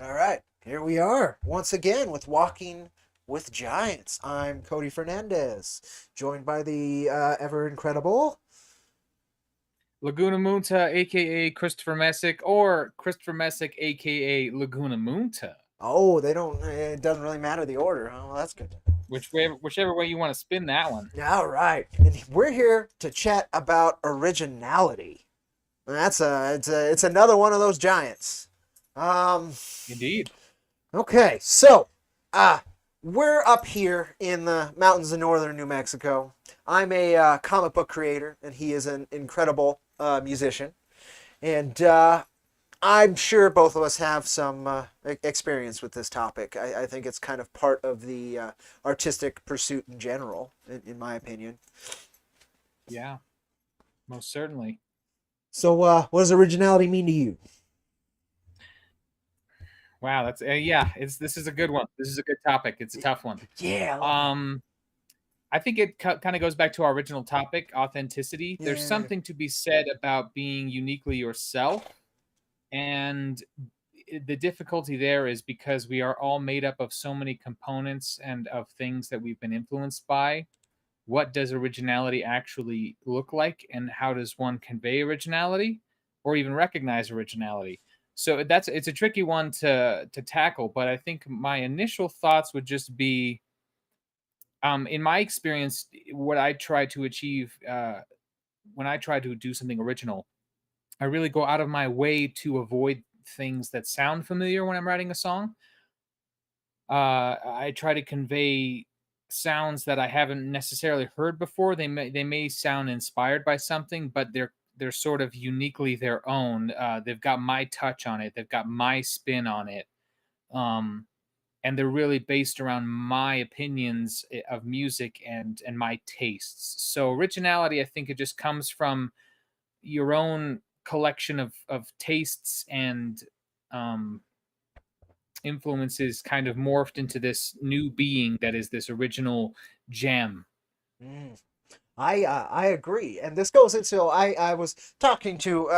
All right, here we are once again with Walking with Giants. I'm Cody Fernandez, joined by the ever incredible. Laguna Munta, aka Christopher Messick, or Christopher Messick, aka Laguna Munta. Oh, they don't. It doesn't really matter the order. Oh, well, that's good. Whichever way you want to spin that one. All right, and we're here to chat about originality. And it's another one of those giants. Um, Indeed. Okay, so uh we're up here in the mountains of northern New Mexico. I'm a comic book creator, and he is an incredible musician. And I'm sure both of us have some experience with this topic. I think it's kind of part of the artistic pursuit in general, in my opinion. Yeah, most certainly. So, what does originality mean to you? Wow, that's yeah. It's This is a good one. This is a good topic. It's a tough one. Yeah, I love it. Um, I think it kind of goes back to our original topic, authenticity. There's Yeah. something to be said about being uniquely yourself, and the difficulty there is because we are all made up of so many components and of things that we've been influenced by. What does originality actually look like, and how does one convey originality or even recognize originality? So it's a tricky one to tackle, but I think my initial thoughts would just be, in my experience, what I try to achieve when I try to do something original, I really go out of my way to avoid things that sound familiar when I'm writing a song. I try to convey sounds that I haven't necessarily heard before. They may sound inspired by something, but they're sort of uniquely their own. They've got my touch on it. They've got my spin on it. Um, and they're really based around my opinions of music and my tastes. So originality, I think it just comes from your own collection of tastes and um, influences kind of morphed into this new being that is this original gem. Mm. I agree, and this goes into I was talking to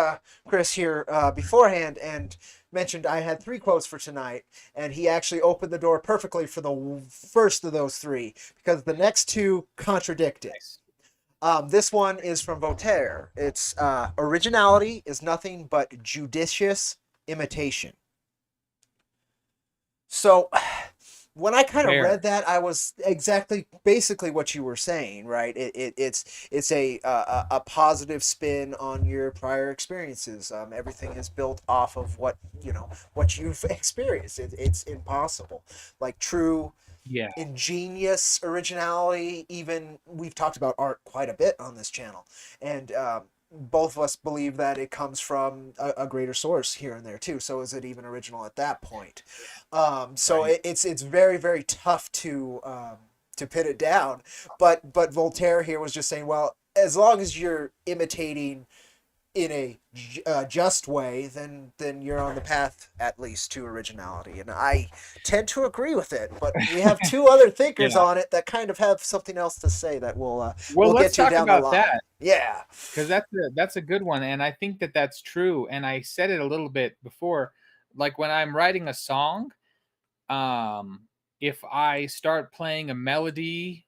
Chris here beforehand and mentioned I had three quotes for tonight, and he actually opened the door perfectly for the first of those three because the next two contradict it. Nice. This one is from Voltaire. It's originality is nothing but judicious imitation. So when I kind of read Fair. that, I was exactly basically what you were saying, right? It's a positive spin on your prior experiences. Everything is built off of what you've experienced. It's impossible, like true Yeah. ingenious originality. Even we've talked about art quite a bit on this channel, and both of us believe that it comes from a greater source here and there too. So is it even original at that point? So Right. it's very very tough to pin it down. But Voltaire here was just saying, well, as long as you're imitating in a just way, then you're on the path at least to originality, and I tend to agree with it. But we have two other thinkers Yeah. on it that kind of have something else to say that Well, we'll let's get to talk down the about line. that Yeah. because that's a good one, and I think that that's true. And I said it a little bit before, like when I'm writing a song, um, if I start playing a melody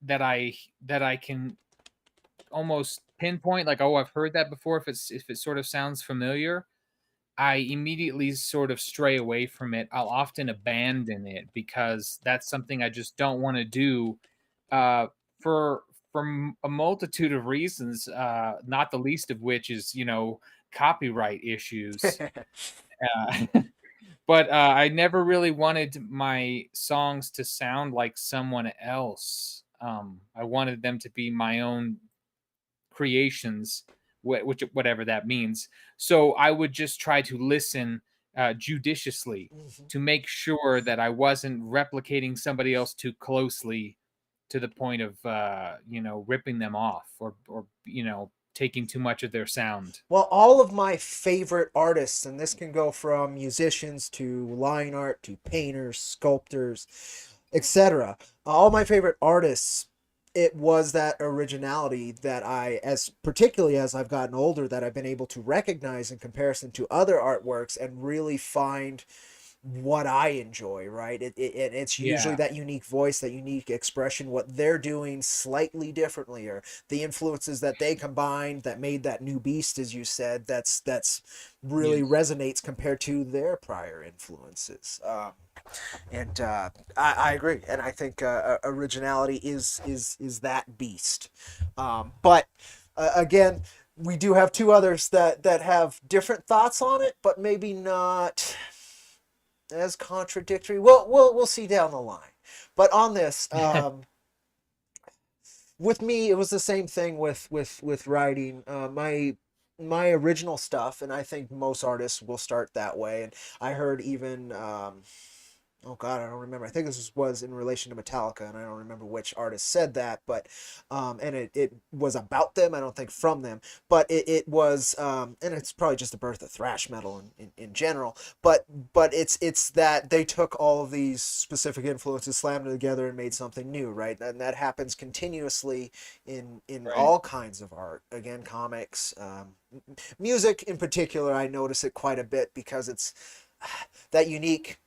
that I can almost pinpoint, like, oh, I've heard that before. If it sort of sounds familiar, I immediately sort of stray away from it. I'll often abandon it because that's something I just don't want to do, uh, for a multitude of reasons. Not the least of which is copyright issues. Uh, but I never really wanted my songs to sound like someone else. I wanted them to be my own creations, which whatever that means. So I would just try to listen judiciously Mhm. to make sure that I wasn't replicating somebody else too closely to the point of ripping them off or taking too much of their sound. Well, all of my favorite artists, and this can go from musicians to line art to painters, sculptors, etc. All my favorite artists, it was that originality that as particularly as I've gotten older, that I've been able to recognize in comparison to other artworks and really find what I enjoy, right? It's usually Yeah. that unique voice, that unique expression, what they're doing slightly differently, or the influences that they combined that made that new beast, as you said. That's really Yes. resonates compared to their prior influences. And I agree, and I think originality is that beast. But again, we do have two others that have different thoughts on it, but maybe not as contradictory. We'll see down the line. But on this, with me, it was the same thing with writing. My original stuff, and I think most artists will start that way. And I heard even oh God, I don't remember. I think this was in relation to Metallica, and I don't remember which artist said that, but and it was about them. I don't think from them, but it was, and it's probably just the birth of thrash metal in general. But it's that they took all of these specific influences, slammed them together, and made something new, right? And that happens continuously in Right. all kinds of art. Again, comics, music in particular. I notice it quite a bit because it's that unique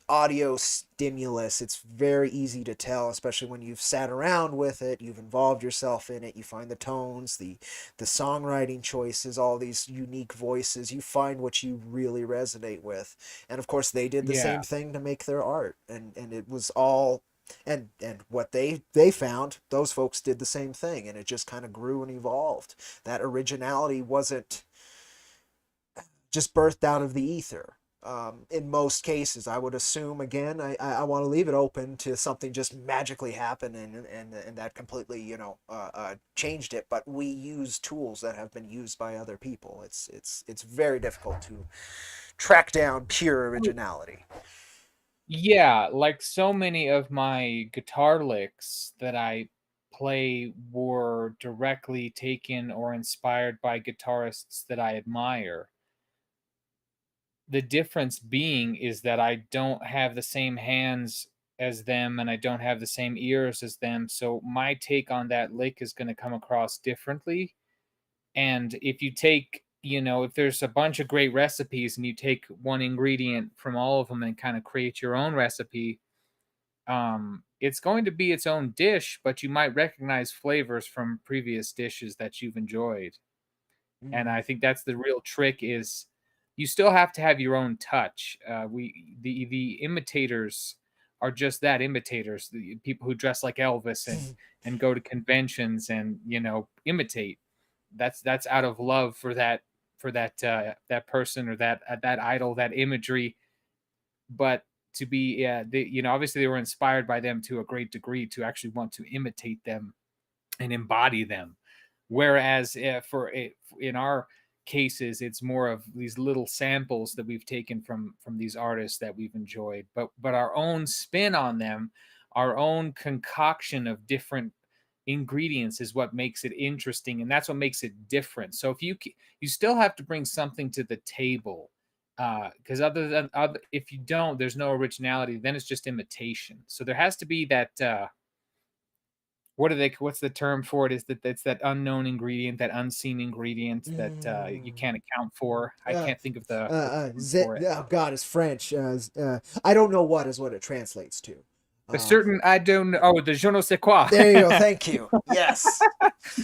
audio stimulus. It's very easy to tell, especially when you've sat around with it, you've involved yourself in it. You find the tones, the songwriting choices, all these unique voices. You find what you really resonate with. And of course, they did the Yeah. same thing to make their art, and it was all. And what they found, those folks did the same thing, and it just kind of grew and evolved. That originality wasn't just birthed out of the ether. In most cases, I would assume, again, I want to leave it open to something just magically happen, and that completely, changed it. But we use tools that have been used by other people. It's very difficult to track down pure originality. Yeah, like so many of my guitar licks that I play were directly taken or inspired by guitarists that I admire. The difference being is that I don't have the same hands as them and I don't have the same ears as them, so my take on that lick is gonna come across differently. And if you take, if there's a bunch of great recipes and you take one ingredient from all of them and kind of create your own recipe, it's going to be its own dish, but you might recognize flavors from previous dishes that you've enjoyed. And Mm. I think that's the real trick is you still have to have your own touch. The imitators are just that, imitators, the people who dress like Elvis and go to conventions and imitate. That's out of love for that person or that idol, that imagery. But to be, yeah, obviously they were inspired by them to a great degree to actually want to imitate them and embody them. Whereas in our cases, it's more of these little samples that we've taken from these artists that we've enjoyed, but our own spin on them, our own concoction of different ingredients is what makes it interesting, and that's what makes it different. So if you still have to bring something to the table, because if you don't, there's no originality. Then it's just imitation. So there has to be that. What's the term for it? Is that that's that unknown ingredient, that unseen ingredient that you Mm. can't account for. I Uh, can't think of the term for it. oh God, it's French. I don't know what is what it translates to. A Uh, certain, I don't know. Oh, the je ne sais quoi. there you go. Thank you. Yes.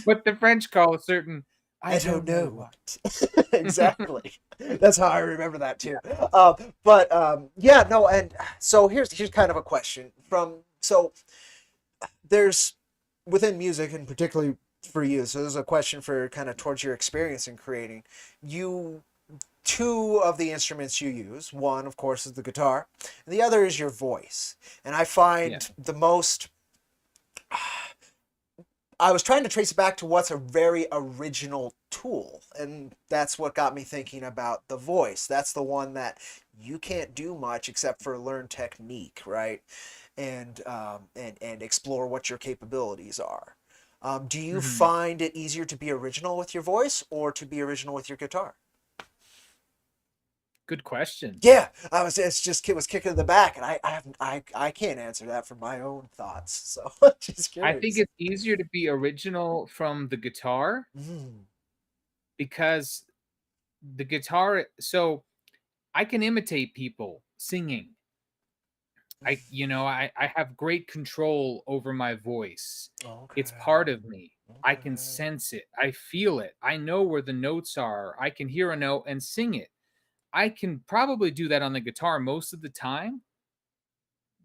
What the French call a certain, I I don't don't know know what. what. Exactly. That's how I remember that too. But yeah, no, and so here's kind of a question from so there's within music and particularly for you. So there's a question for kind of towards your experience in creating. You two of the instruments you use. One, of course, is the guitar, and the other is your voice. And I Yeah. find the most I was trying to trace it back to what's a very original tool, and that's what got me thinking about the voice. That's the one that you can't do much except for learn technique, right? And explore what your capabilities are. Do you Mhm. find it easier to be original with your voice or to be original with your guitar? Good question. Yeah, It's just it was kicking in the back, and I can't answer that from my own thoughts. So just I think curious. it's easier to be original from the guitar Mm. because the guitar. So I can imitate people singing. I have great control over my voice. Okay. It's part of me. I can Okay. sense it. I feel it. I know where the notes are. I can hear a note and sing it. I can probably do that on the guitar most of the time,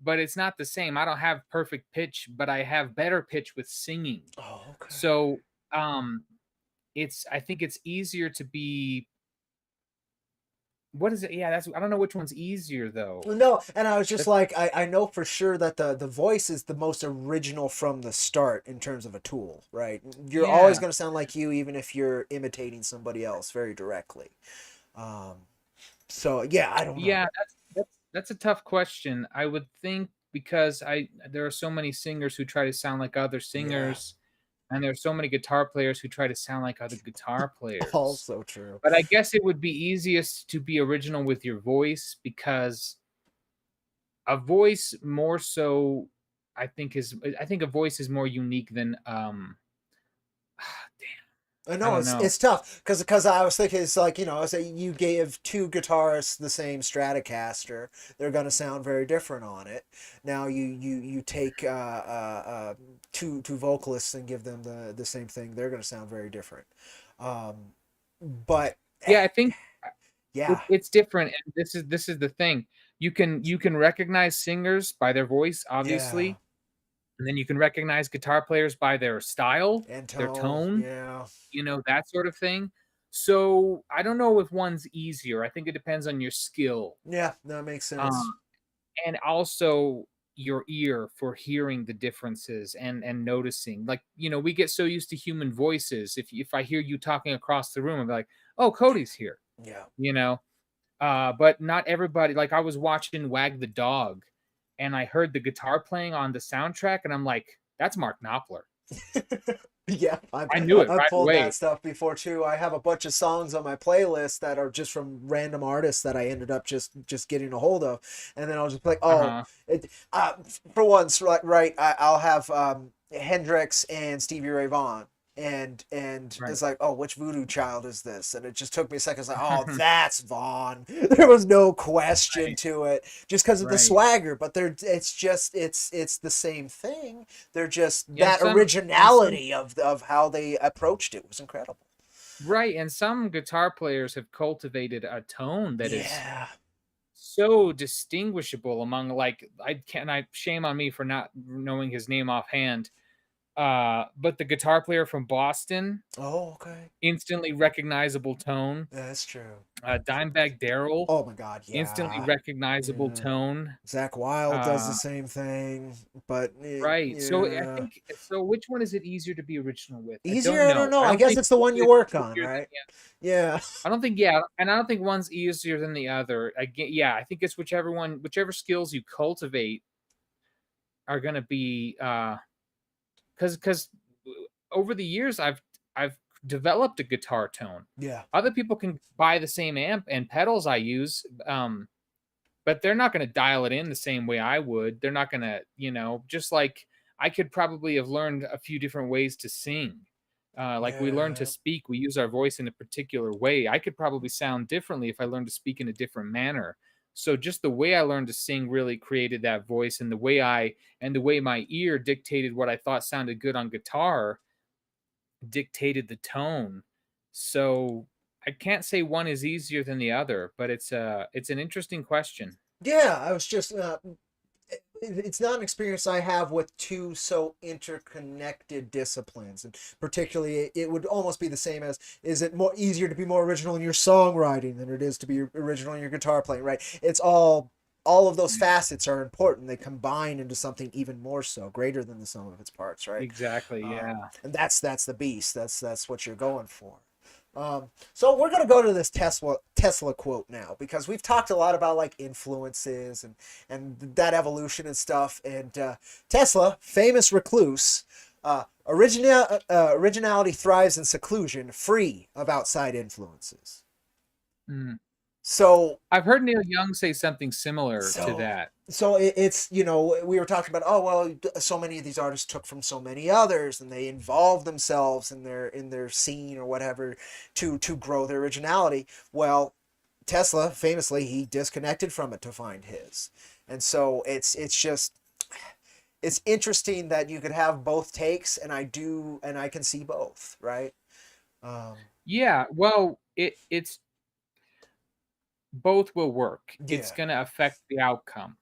but it's not the same. I don't have perfect pitch, but I have better pitch with singing. Oh, okay. So, um, it's I think it's easier to be what is it? Yeah, that's I don't know which one's easier though. No, and I was just That's like, I know for sure that the voice is the most original from the start in terms of a tool, right? You're always yeah. going to sound like you, even if you're imitating somebody else very directly. Um, so yeah, I don't know. Yeah, that's a tough question. I would think because I there are so many singers who try to sound like other Yeah, singers, and there are so many guitar players who try to sound like other guitar players. also true. But I guess it would be easiest to be original with your voice because a voice more so I think a voice is more unique than I I know don't know. it's tough because I was thinking it's like say you gave two guitarists the same Stratocaster, they're gonna sound very different on it. Now you take two vocalists and give them the same thing, they're gonna sound very different. Um, but Yeah, I think yeah, it's different, and this is the thing. You can recognize singers by their voice, yeah, obviously, and then you can recognize guitar players by their style, their Anto, tone, yeah, that sort of thing. So I don't know if one's easier. I think it depends on your skill, yeah, that makes uh, sense. and also your ear for hearing the differences and noticing. Like we get so used to human voices. If I hear you talking across the room, I'm like, oh, Cody's here. Yeah. You know, but not everybody. Like I was watching Wag the Dog, and I heard the guitar playing on the soundtrack, and I'm like, that's Mark Knopfler. Yeah, I knew it I've right pulled that away. stuff before too. I have a bunch of songs on my playlist that are just from random artists that I ended up just getting a hold of, and then I'll just be like, Uh oh, huh. uh, for once, right, I'll have Hendrix and Stevie Ray Vaughan, and Right. it's like, oh, which Voodoo Child is this? And it just took me a second. It's like, oh, that's Vaughn. There was no question Right. to it, just because of the Right. swagger. But it's the same thing. They're just And that some originality of how they approached it was incredible. right, and some guitar players have cultivated a tone that is Yeah. so distinguishable among I shame on me for not knowing his name offhand. But the guitar player from Boston, Oh, okay. instantly recognizable tone. That's true. Dimebag Darrell, Oh my God, instantly yeah. recognizable Yeah. tone. Zach Wilde does the Uh, same thing, but right. So I yeah. think so. Which one is it easier to be original with? I Easier, don't I don't know. know. I I don't guess think it's the one one you is work on, easier than right? the other. Yeah. I don't think yeah, and I don't think one's easier than the other. Again, yeah, I think it's whichever skills you cultivate are going to be because over the years I've developed a guitar tone. Yeah. Other people can buy the same amp and pedals I use, but they're not going to dial it in the same way I would. They're not going to, just like I could probably have learned a few different ways to sing. Like we learn to Yeah. speak, we use our voice in a particular way. I could probably sound differently if I learned to speak in a different manner. So just the way I learned to sing really created that voice, and the way my ear dictated what I thought sounded good on guitar dictated the tone. So I can't say one is easier than the other, but it's an interesting question. Yeah, I was just it's not an experience I have with two so interconnected disciplines, and particularly it would almost be the same as, is it more easier to be more original in your songwriting than it is to be original in your guitar playing, right? It's all of those facets are important. They combine into something even more so, greater than the sum of its parts, right? Exactly, yeah. And that's the beast. That's what you're going for. So we're gonna go to this Tesla quote now, because we've talked a lot about like influences and that evolution and stuff. And Tesla, famous recluse, originality thrives in seclusion, free of outside influences. Mm. So I've heard Neil Young say something similar to so that. it's we were talking about, oh well, so many of these artists took from so many others and they involved themselves in their scene or whatever to grow their originality. Well, Tesla famously he disconnected from it to find his, and so it's just it's interesting that you could have both takes, and I can see both, right? Um, Yeah, well, it's both will work. It's yeah. going to affect the outcome.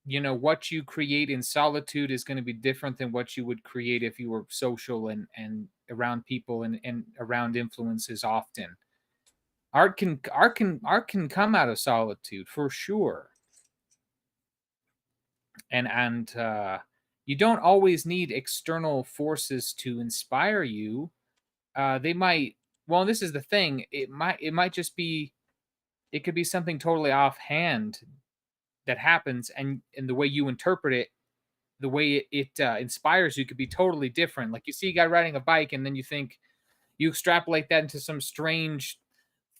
You know, what you create in solitude is going to be different than what you would create if you were social and around people and around influences often. Art can come out of solitude for sure. And you don't always need external forces to inspire you. They might, well, this is the thing. It might just be, it could be something totally offhand that happens, and the way you interpret it, the way it inspires you could be totally different. Like you see a guy riding a bike, and then you think, you extrapolate that into some strange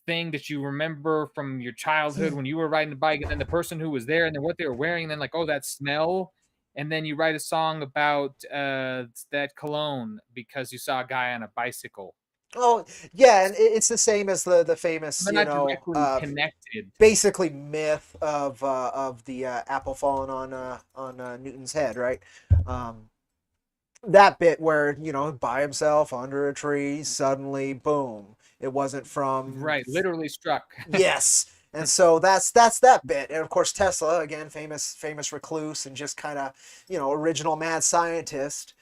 thing that you remember from your childhood when you were riding a bike, and then the person who was there, and then what they were wearing, and then like, oh, that smell, and then you write a song about that cologne because you saw a guy on a bicycle. Oh, yeah, and it's the same as the famous, They're not directly connected. basically myth of the apple falling on Newton's head, right? Um, that bit where by himself under a tree, suddenly, boom, it wasn't from. Right, literally struck. Yes. And so that's that bit. And of course Tesla, again, famous recluse and just kind of, original mad scientist.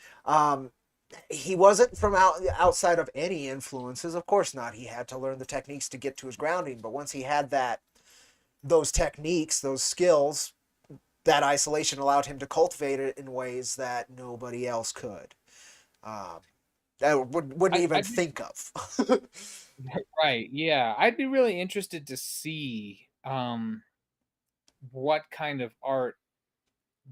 He wasn't from outside of any influences. Of course not. He had to learn the techniques to get to his grounding, but once he had those techniques, those skills, that isolation allowed him to cultivate it in ways that nobody else could. Um, that wouldn't even I'd be think of. right, yeah. I'd be really interested to see what kind of art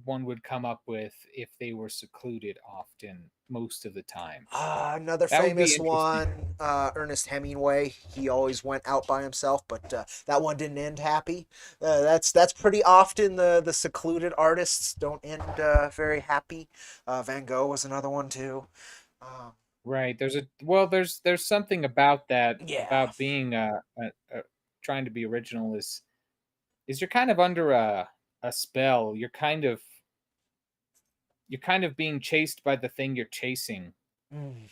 one would come up with if they were secluded often most of the time. Another That would be famous interesting. one, Ernest Hemingway. He always went out by himself, but that one didn't end happy. That's pretty often the secluded artists don't end very happy. Van Gogh was another one too. Um, Right. There's something about that, yeah. about being trying to be original is you're kind of under a spell. You're kind of being chased by the thing you're chasing. Mm.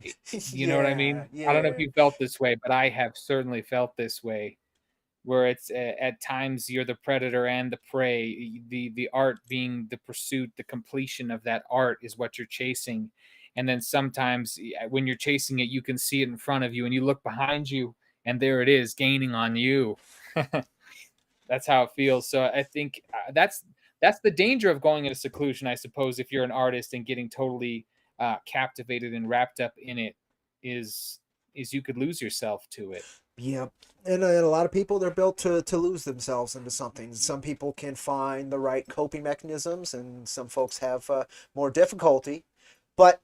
Y- You know what I Yeah, mean? I don't know if yeah. you felt this way, but I have certainly felt this way, where it's at times you're the predator and the prey. The art being the pursuit, the completion of that art is what you're chasing. And then sometimes when you're chasing it, you can see it in front of you, and you look behind you, and there it is gaining on you. That's how it feels. So I think that's the danger of going into seclusion, I suppose, if you're an artist and getting totally captivated and wrapped up in it, is is you could lose yourself to it. Yep. And a lot of people, they're built to lose themselves into something. Some people can find the right coping mechanisms, and some folks have more difficulty. But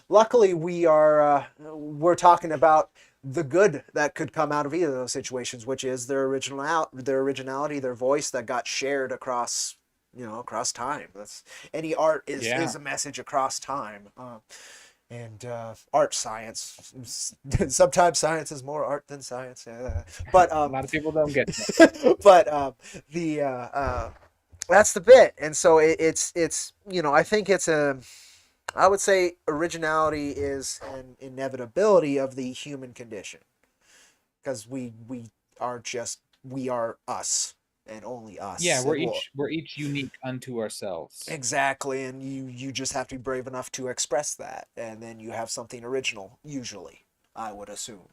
luckily, we're talking about the good that could come out of either of those situations, which is their originality, their voice that got shared across time. That's any art is Yeah. a message across time. And art science. Sometimes science is more art than science. But A lot of people don't get that. but the that's the bit, and so it's I think it's a I would say originality is an inevitability of the human condition because we are us and only Yeah, us, we're and we'll. each we're each unique unto ourselves. Exactly, and you just have to be brave enough to express that, and then you have something original. Usually, I would assume.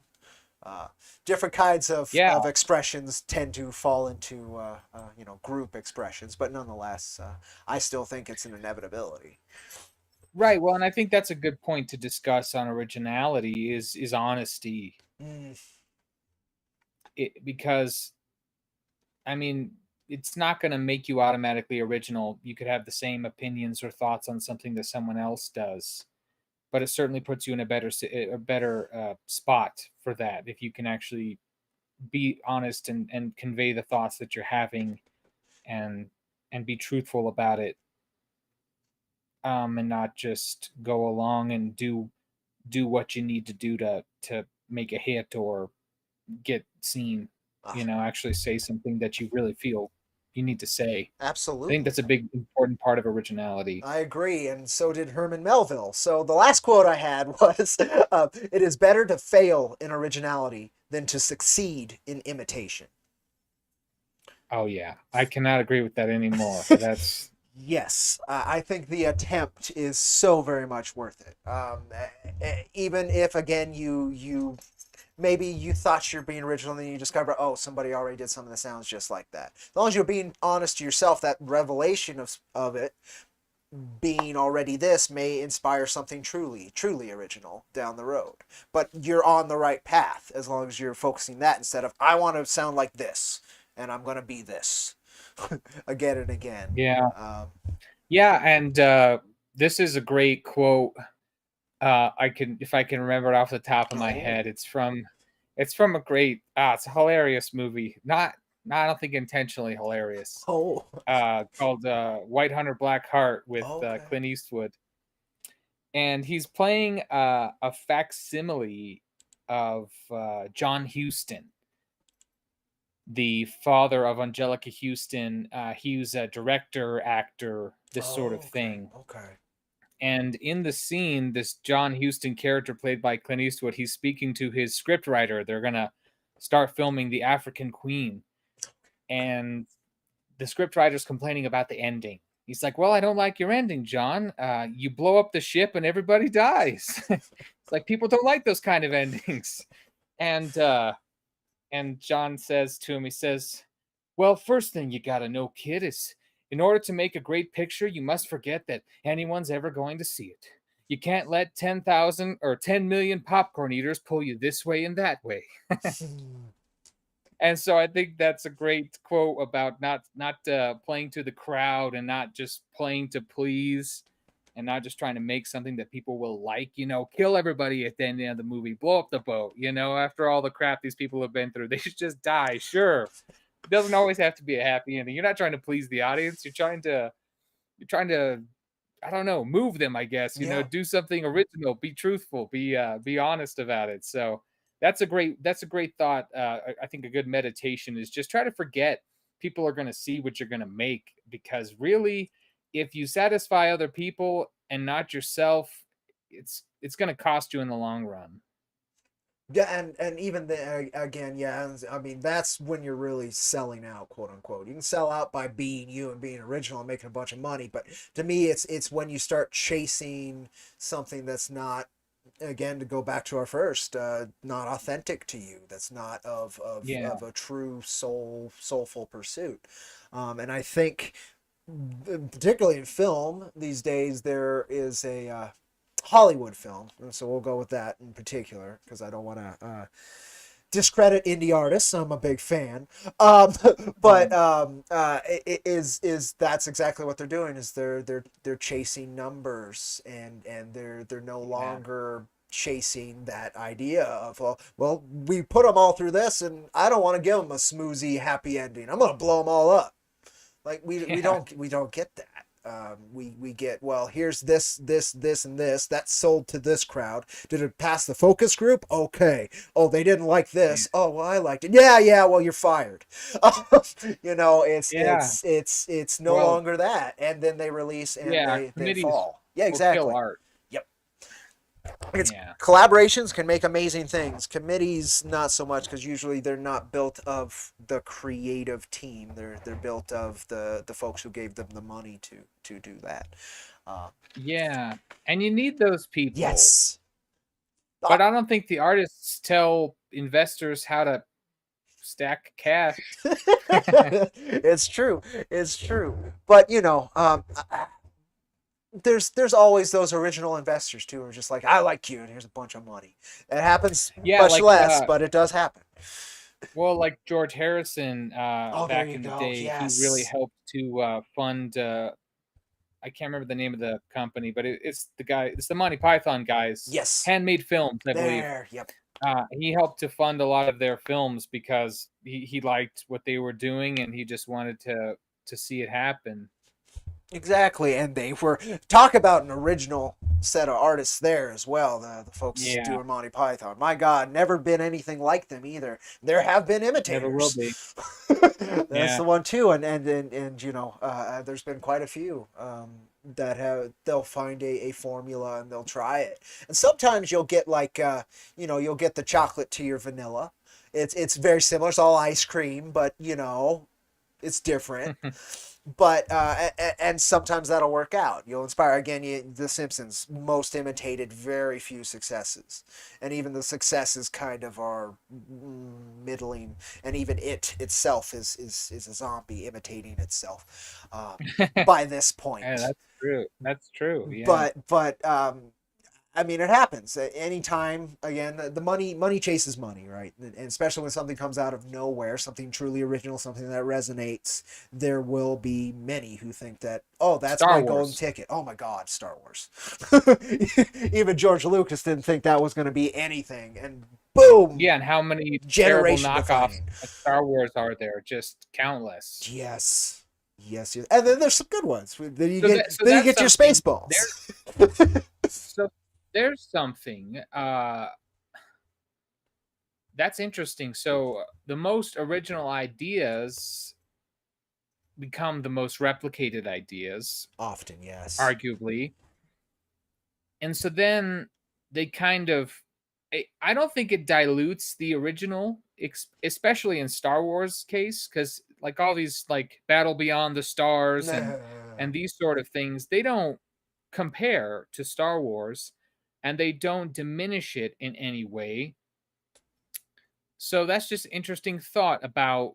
Uh, Different kinds Yeah, of expressions tend to fall into group expressions, but nonetheless, I still think it's an inevitability. right. Well, and I think that's a good point to discuss on originality is honesty. Mm, Because I mean, it's not going to make you automatically original. You could have the same opinions or thoughts on something that someone else does, but it certainly puts you in a better spot for that if you can actually be honest and convey the thoughts that you're having, and and be truthful about it, and not just go along and do what you need to do to make a hit, or get seen, Ah, actually say something that you really feel you need to say. I think absolutely. that's a big important part of originality. I agree, and so did Herman Melville. So the last quote I had was, "It is better to fail in originality than to succeed in imitation." Oh yeah, I cannot agree with that anymore. That's Yes, I think the attempt is so very much worth it. Even if, again, you maybe you thought you're being original, and then you discover, oh, somebody already did something that sounds just like that. As long as you're being honest to yourself, that revelation of it being already this may inspire something truly original down the road. But you're on the right path as long as you're focusing that instead of, I want to sound like this and I'm going to be this again and again. yeah, Um, yeah, and this is a great quote. I can, if I can remember it off the top of my oh, head, it's from a great, it's a hilarious movie. Not I don't think intentionally hilarious. oh, Called White Hunter Black Heart with okay. Clint Eastwood, and he's playing a facsimile of John Huston, the father of Angelica Houston. He was a director, actor, this sort of Oh, okay. thing. Okay. And in the scene, this John Huston character played by Clint Eastwood, he's speaking to his scriptwriter. They're gonna start filming The African Queen, and the scriptwriter's complaining about the ending. He's like, "Well, I don't like your ending, John. You blow up the ship and everybody dies." It's like people don't like those kind of endings. And John says to him, he says, "Well, first thing you got to know, kid, is in order to make a great picture, you must forget that anyone's ever going to see it. You can't let 10,000 or 10 million popcorn eaters pull you this way and that way." And so I think that's a great quote about not playing to the crowd and not just playing to please and not just trying to make something that people will like, kill everybody at the end of the movie, blow up the boat, after all the crap these people have been through, they should just die. Sure, it doesn't always have to be a happy ending. You're not trying to please the audience. You're trying to I don't know, move them, I guess, Yeah. do something original, be truthful, be honest about it. So that's a great thought. I think a good meditation is just try to forget people are going to see what you're going to make, because really, if you satisfy other people and not yourself, it's going to cost you in the long run. Yeah, and even the, again, yeah, I mean that's when you're really selling out, quote unquote. You can sell out by being you and being original and making a bunch of money, but to me, it's when you start chasing something that's not, again, to go back to our first, not authentic to you. That's not Yeah, of a true soulful pursuit. And I think, particularly in film these days, there is a Hollywood film, and so we'll go with that in particular because I don't want to discredit indie artists. I'm a big fan, um, but right. is that's exactly what they're doing? Is they're chasing numbers, and they're no Yeah, longer chasing that idea of, well, we put them all through this, and I don't want to give them a smoozy happy ending. I'm gonna blow them all up. Like yeah, we don't get that. We get, well, here's this and this that's sold to this crowd. Did it pass the focus group? Okay. Oh, they didn't like yeah, this. Oh, well, I liked it. Yeah. Well, you're fired. yeah. It's no Well, longer that, and then they release and yeah, they committees fall. Yeah, will kill exactly. art. Yep. It's Yeah, collaborations can make amazing things. Committees not so much, because usually they're not built of the creative team. They're built of the folks who gave them the money to do that. Uh, yeah, and you need those people, yes. but I don't think the artists tell investors how to stack cash. It's true. It's true. But there's always those original investors too, who are just like, I like you, and here's a bunch of money. It happens Yeah, much like less, but it does happen. like George Harrison Oh, there back you in the go. day, he really Yes. helped to fund. I can't remember the name of the company, but it's the Monty Python guys, Yes. Handmade Films, I believe. There. Yep. He helped to fund a lot of their films because he liked what they were doing and he just wanted to see it happen. Exactly, and they were talk about an original set of artists there as well. The folks Yeah, doing Monty Python. My God, never been anything like them either. There have been never will imitators. be. That's Yeah. the one too, and you know, there's been quite a few that have they'll find a formula and they'll try it. And sometimes you'll get like you know, you'll get the chocolate to your vanilla. It's very similar. It's all ice cream, but you know, it's different. But and sometimes that'll work out. You'll inspire again. The Simpsons most imitated, very few successes, and even the successes kind of are middling. And even it itself is a zombie imitating itself by this Yeah, point. that's true. That's true. Yeah. But I mean, it happens at any time. Again, the money chases money, right? And especially when something comes out of nowhere, something truly original, something that resonates, there will be many who think that, oh, that's Star my golden Wars. ticket. Oh my God, Star Wars. Even George Lucas didn't think that was going to be anything, and boom, Yeah, and how many terrible generation knockoffs defining. of Star Wars are there? Just countless. Yes, yes. And then there's some good ones. So Then you that's get your something. Spaceballs. There's so there's something that's interesting. So the most original ideas become the most replicated ideas, Often, yes. arguably. And so then they kind of I don't think it dilutes the original, especially in Star Wars case, because like all these like Battle Beyond the Stars and these sort of things, they don't compare to Star Wars, and they don't diminish it in any way. So that's just interesting thought about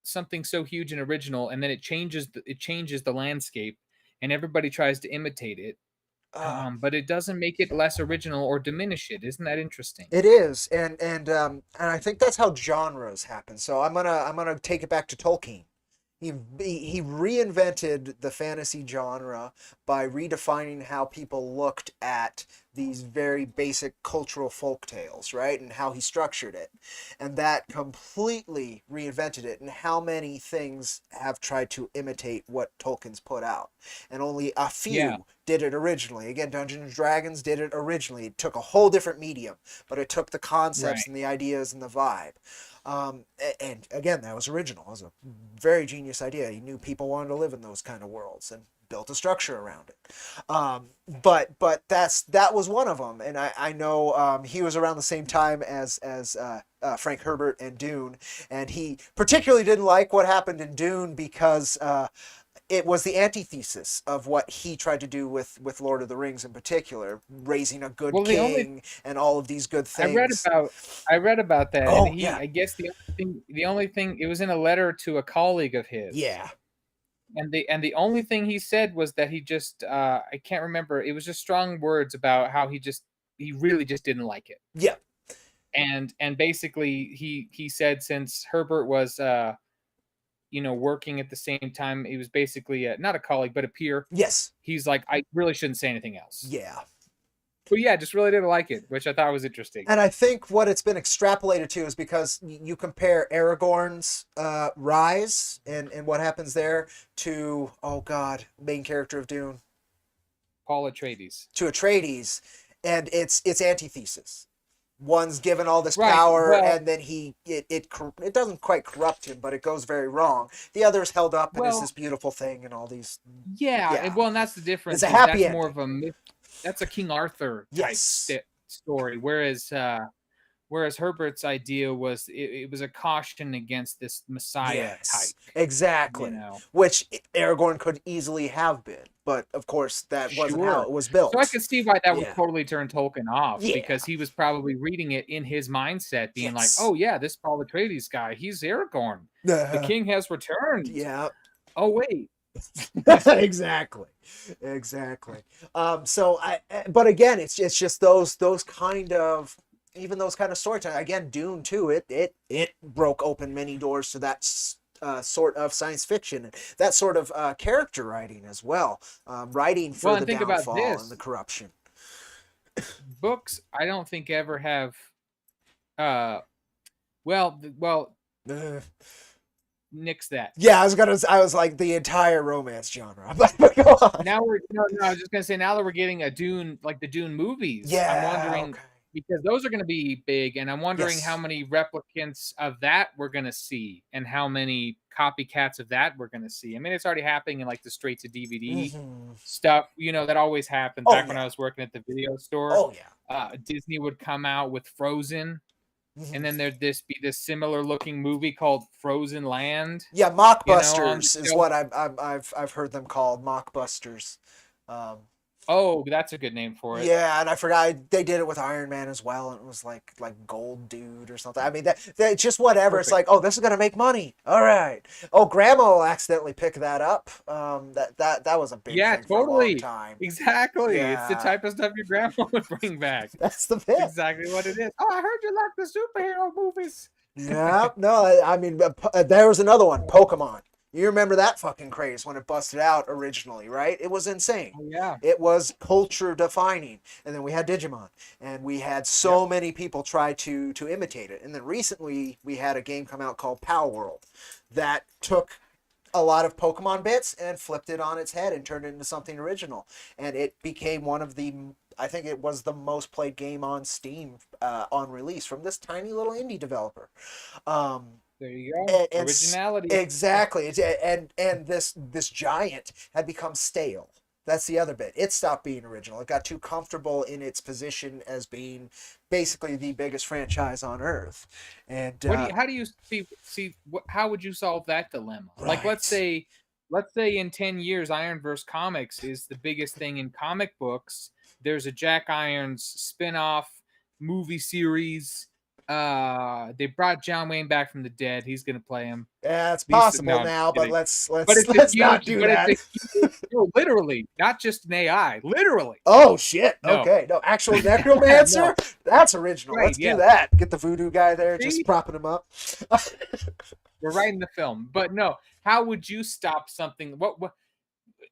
something so huge and original, and then it changes the landscape, and everybody tries to imitate it. uh, But it doesn't make it less original or diminish it. Isn't that interesting? It is, and I think that's how genres happen. So I'm gonna take it back to Tolkien. He reinvented the fantasy genre by redefining how people looked at these very basic cultural folk tales, right? And how he structured it. And that completely reinvented it. And how many things have tried to imitate what Tolkien's put out. And only a Yeah, few did it originally. Again, Dungeons and Dragons did it originally. It took a whole different medium, but it took the concepts right. and the ideas and the vibe. And again, that was original. It was a very genius idea. He knew people wanted to live in those kind of worlds and built a structure around it. But that was one of them. And I know he was around the same time as Frank Herbert and Dune, and he particularly didn't like what happened in Dune because it was the antithesis of what he tried to do with Lord of the Rings in particular, raising a good Well, the only king and all of these good I read things. about I read about that, and Oh he yeah, I guess the only thing it was in a letter to a colleague of his, yeah, and the only thing he said was that he just I can't remember. It was just strong words about how he really just didn't like it, yeah. and basically he said since Herbert was working at the same time, he was basically not a colleague but a peer. Yes. He's like, I really shouldn't say anything else. Yeah. But yeah, just really didn't like it, which I thought was interesting. And I think what it's been extrapolated to is because you compare Aragorn's rise and what happens there to, oh God, main character of Dune, Paul Atreides. to Atreides, and it's antithesis. One's given all this Right. power, Well, and then it doesn't quite corrupt him, but it goes very wrong. The other is held up and is well, this beautiful thing, and all these. yeah, Yeah, well, and that's the it's difference. a Is happy that's more ending. of a that's a King Arthur type Yes. story, whereas Herbert's idea was it was a caution against this Messiah Yes, type. You exactly. know, Which Aragorn could easily have been, but of course that wasn't how sure. it was So I built. could see why that would Yeah. totally turn Tolkien off Yeah. because he was probably reading it in his mindset, being like, Yes. "Oh yeah, this Paul Atreides guy, he's Aragorn. The Uh, king has returned. yeah. Oh wait, Exactly. Exactly. But again, it's just those kind of even those kind of storytelling. Again, Dune too. It broke open many doors to that sort of science fiction and that sort of character writing as well. Writing well, for and the think about downfall and the this: corruption. books. I don't think ever have. Uh, well, nix that. Yeah, I was like the entire romance genre. But go on. Now we're no, I was just gonna say now that we're getting a Dune, like the Dune movies, I'm Yeah. wondering Okay. because those are gonna be big, and I'm wondering how Yes. many replicants of that we're gonna see, and how many copycats of that we're gonna see. I mean, it's already happening in like the straight to DVD Hmm. stuff. You know, that always happened Oh back when I yeah. was working at the video store. Oh yeah. Disney would come out with Frozen, and Hmm. then there'd be this similar looking movie called Frozen Land. Yeah, You know, on the mockbusters is shelf. what I've heard them called, mockbusters. Um, Oh, that's a good name for it. yeah, and I forgot they did it with Iron Man as well, and it was like Gold Dude or something. I mean that just whatever. It's Perfect. like, oh, this is gonna make money. All right. Oh, Grandma will accidentally pick that up. That was a big Yeah, thing for a long totally. time. Exactly. It's the Yeah, type of stuff your grandma would bring back. that's the It's bit. exactly what it is. Oh, I heard you like the superhero movies. Yeah, no, I mean, there was another one, Pokemon. You remember that fucking craze when it busted out originally, right? It was insane. Oh, yeah. It was culture defining. And then we had Digimon, and we had Yep. so many people try to imitate it. And then recently we had a game come out called Power World that took a lot of Pokemon bits and flipped it on its head and turned it into something original. And it became one of the, I think it was the most played game on Steam on release from this tiny little indie developer. Um, There you go. and Originality. exactly, and this giant had become stale. That's the other bit. It stopped being original. It got too comfortable in its position as being basically the biggest franchise on earth. And How do you how would you solve that dilemma? Like right. let's say in 10 years Ironverse Comics is the biggest thing in comic books. There's a Jack Irons spin-off movie series. They brought John Wayne back from the dead. He's going to play him. Yeah, it's These possible no, I'm now, but kidding. let's But let's it's a let's not huge do but it's that. a huge no, literally, not just an AI, literally. Oh shit. No. Okay. No, actual necromancer? No. That's original. Right, Let's do yeah. that. Get the voodoo guy there just See? propping him up. We're writing the film. But no, how would you stop something? What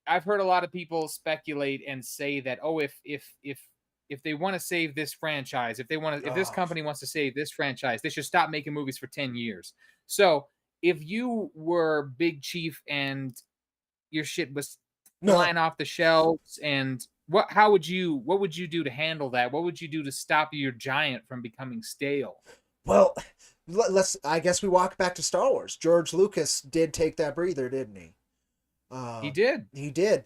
I've heard a lot of people speculate and say that oh if they want to save this franchise, if this Oh, company wants to save this franchise, they should stop making movies for 10 years. So, if you were Big Chief and your shit was no. flying off the shelves and what would you do to handle that? What would you do to stop your giant from becoming stale? Well, let's I guess we walk back to Star Wars. George Lucas did take that breather, didn't he? He Uh, did. he did.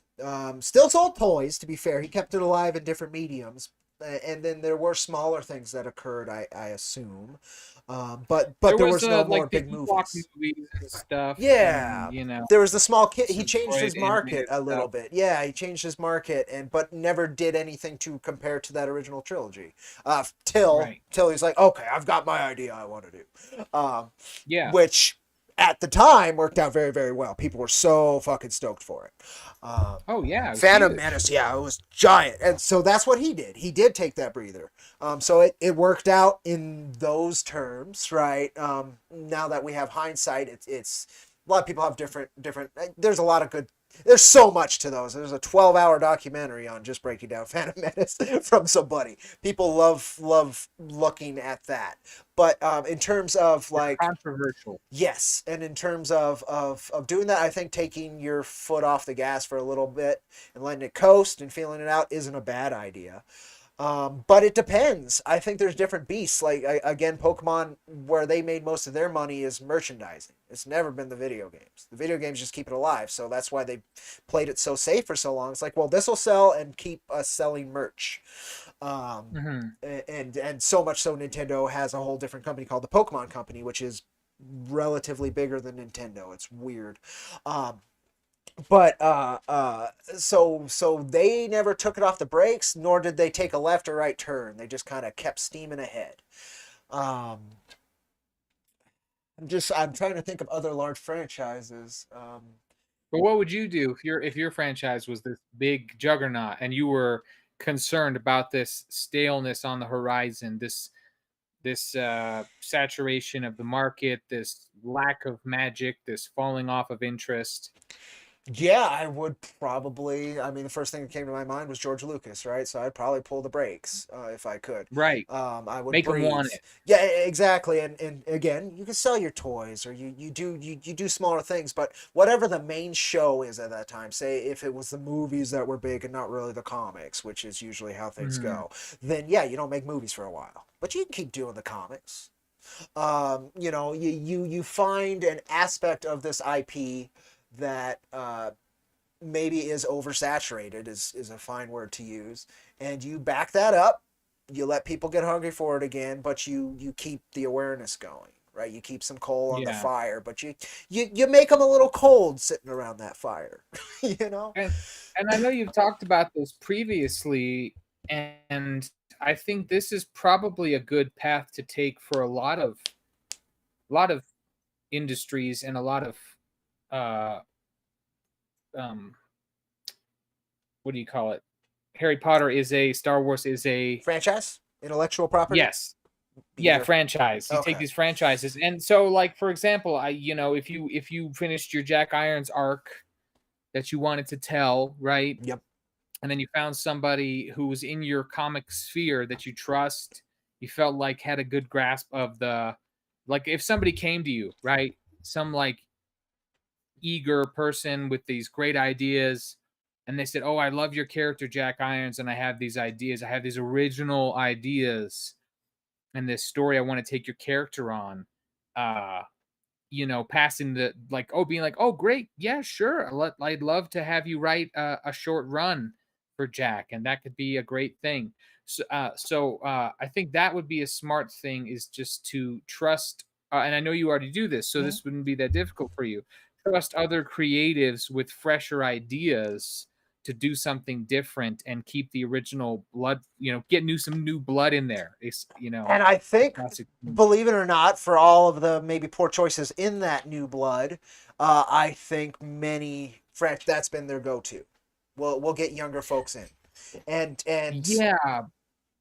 Still sold toys, to be fair. He kept it alive in different mediums. And then there were smaller things that occurred, I assume. But There there was was no more like the big Ewok movies. movies and stuff, and Yeah. you know, There was the small kid. He some changed droid his market animated a stuff. little bit. Yeah, he changed his market, and but never did anything to compare to that original trilogy. Till Right. till he's like, okay, I've got my idea I want to do. Yeah. Which at the time worked out very, very well. People were so fucking stoked for it. Um, Oh yeah, it was Phantom huge. Menace, yeah, it was giant, and so that's what he did. He did take that breather. So it worked out in those terms, right? Now that we have hindsight, it's a lot of people have different. There's a lot of good. There's so much to those. There's a 12-hour documentary on just breaking down Phantom Menace from somebody. People love looking at that. But in terms of They're like controversial. yes, and in terms of doing that, I think taking your foot off the gas for a little bit and letting it coast and feeling it out isn't a bad idea. But it depends. I think there's different beasts. Like again, Pokemon, where they made most of their money is merchandising. It's never been the video games. The video games just keep it alive. So that's why they played it so safe for so long. It's like, well, this will sell and keep us selling merch. Um, Hmm. and so much so Nintendo has a whole different company called the Pokemon Company, which is relatively bigger than Nintendo. It's weird. Um, so they never took it off the brakes, nor did they take a left or right turn. They just kind of kept steaming ahead. Um, I'm trying to think of other large franchises. But what would you do if your franchise was this big juggernaut and you were concerned about this staleness on the horizon, this saturation of the market, this lack of magic, this falling off of interest? Yeah, I would probably. I mean, the first thing that came to my mind was George Lucas, right? So I'd probably pull the brakes if I could. Right. I would Make them breathe. want it. Yeah, exactly. And again, you can sell your toys or you do smaller things, but whatever the main show is at that time, say if it was the movies that were big and not really the comics, which is usually how things Mhm. go, then yeah, you don't make movies for a while, but you can keep doing the comics. You find an aspect of this IP that maybe is oversaturated is a fine word to use, and you back that up. You let people get hungry for it again, but you keep the awareness going, right? You keep some coal on the Yeah. fire, but you make them a little cold sitting around that fire, you know. And I know you've talked about this previously, and I think this is probably a good path to take for a lot of industries and a lot of uh um what do you call it? Harry Potter is a Star Wars is a Franchise, intellectual property. yes. Yeah, Either. franchise. You take Okay. these franchises. And so like for example, if you finished your Jack Irons arc that you wanted to tell, right? Yep. And then you found somebody who was in your comic sphere that you trust, you felt like had a good grasp of the like if somebody came to you, right? Some like eager person with these great ideas and they said, "Oh, I love your character Jack Irons and I have these ideas. I have these original ideas and this story I want to take your character on." Uh passing the like, oh, being like, oh, great, yeah, sure. I'd love to have you write a short run for Jack, and that could be a great thing. So I think that would be a smart thing is just to trust. And I know you already do this, so Mhm. this wouldn't be that difficult for you. Trust other creatives with fresher ideas to do something different and keep the original blood. Get some new blood in there. And I think, Classic. believe it or not, for all of the maybe poor choices in that new blood, I think many French that's been their go-to. We'll get younger folks in, and Yeah,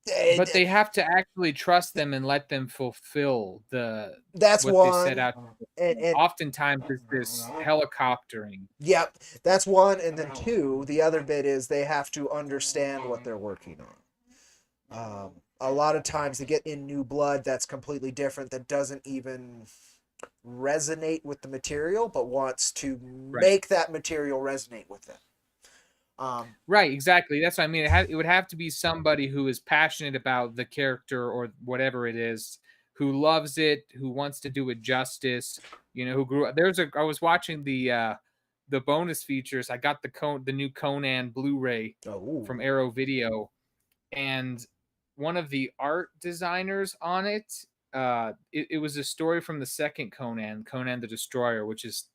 eh, but they have to actually trust them and let them fulfill that's what they set one. out to And, do. and Oftentimes, it's this helicoptering. yep, that's one. And then two, the other bit is they have to understand what they're working on. A lot of times they get in new blood that's completely different that doesn't even resonate with the material, but wants to Right. make that material resonate with them. Um, Right, exactly. That's what I mean. It would have to be somebody who is passionate about the character or whatever it is, who loves it, who wants to do it justice. Who grew up. I was watching the bonus features. I got the new Conan Blu-ray oh, from Arrow Video, and one of the art designers on it, it was a story from the second Conan the Destroyer, which is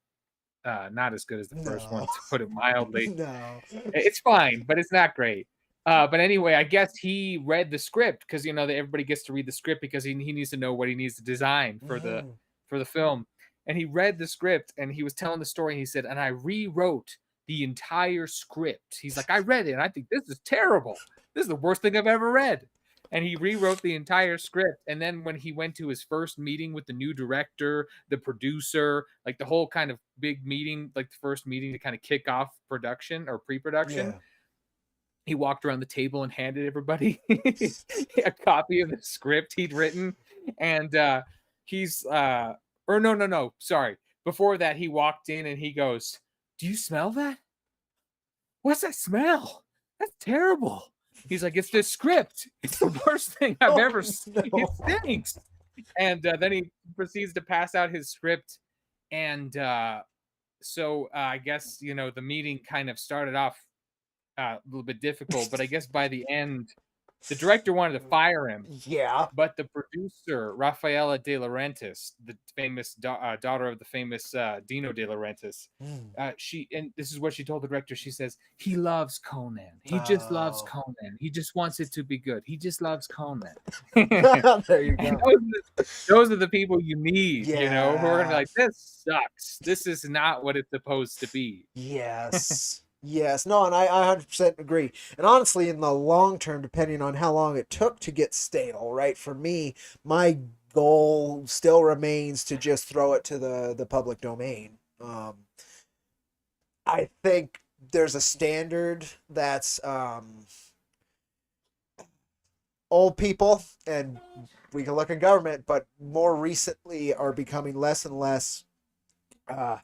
not as good as the first one, no, to put it mildly. no. It's fine, but it's not great. But anyway, I guess he read the script because that everybody gets to read the script because he needs to know what he needs to design Mm. for the film. And he read the script and he was telling the story. And he said, and I rewrote the entire script. He's like, I read it and I think this is terrible. This is the worst thing I've ever read. And he rewrote the entire script. And then when he went to his first meeting with the new director, the producer, like the whole kind of big meeting, like the first meeting to kind of kick off production or pre-production, Yeah. he walked around the table and handed everybody a copy of the script he'd written. And he's or no, sorry. Before that, he walked in and he goes, "Do you smell that? What's that smell? That's terrible." He's like, "It's this script. It's the worst thing I've Oh ever seen. It no. stinks." And then he proceeds to pass out his script. And I guess, the meeting kind of started off a little bit difficult, but I guess by the end, the director wanted to fire him, Yeah. but the producer, Rafaela De Laurentiis, the famous daughter of the famous Dino De Laurentiis, Mm. and this is what she told the director. She says, "He loves Conan. He just loves Oh. Conan. He just wants it to be good. He just loves Conan." There you And go. those are the people you need, who are gonna be Yeah. like, "This sucks. This is not what it's supposed to be." Yes. Yes. No, and I 100% agree. And honestly, in the long term, depending on how long it took to get stale, right? For me, my goal still remains to just throw it to the public domain. I think there's a standard that's old people, and we can look in government, but more recently are becoming less and less uh,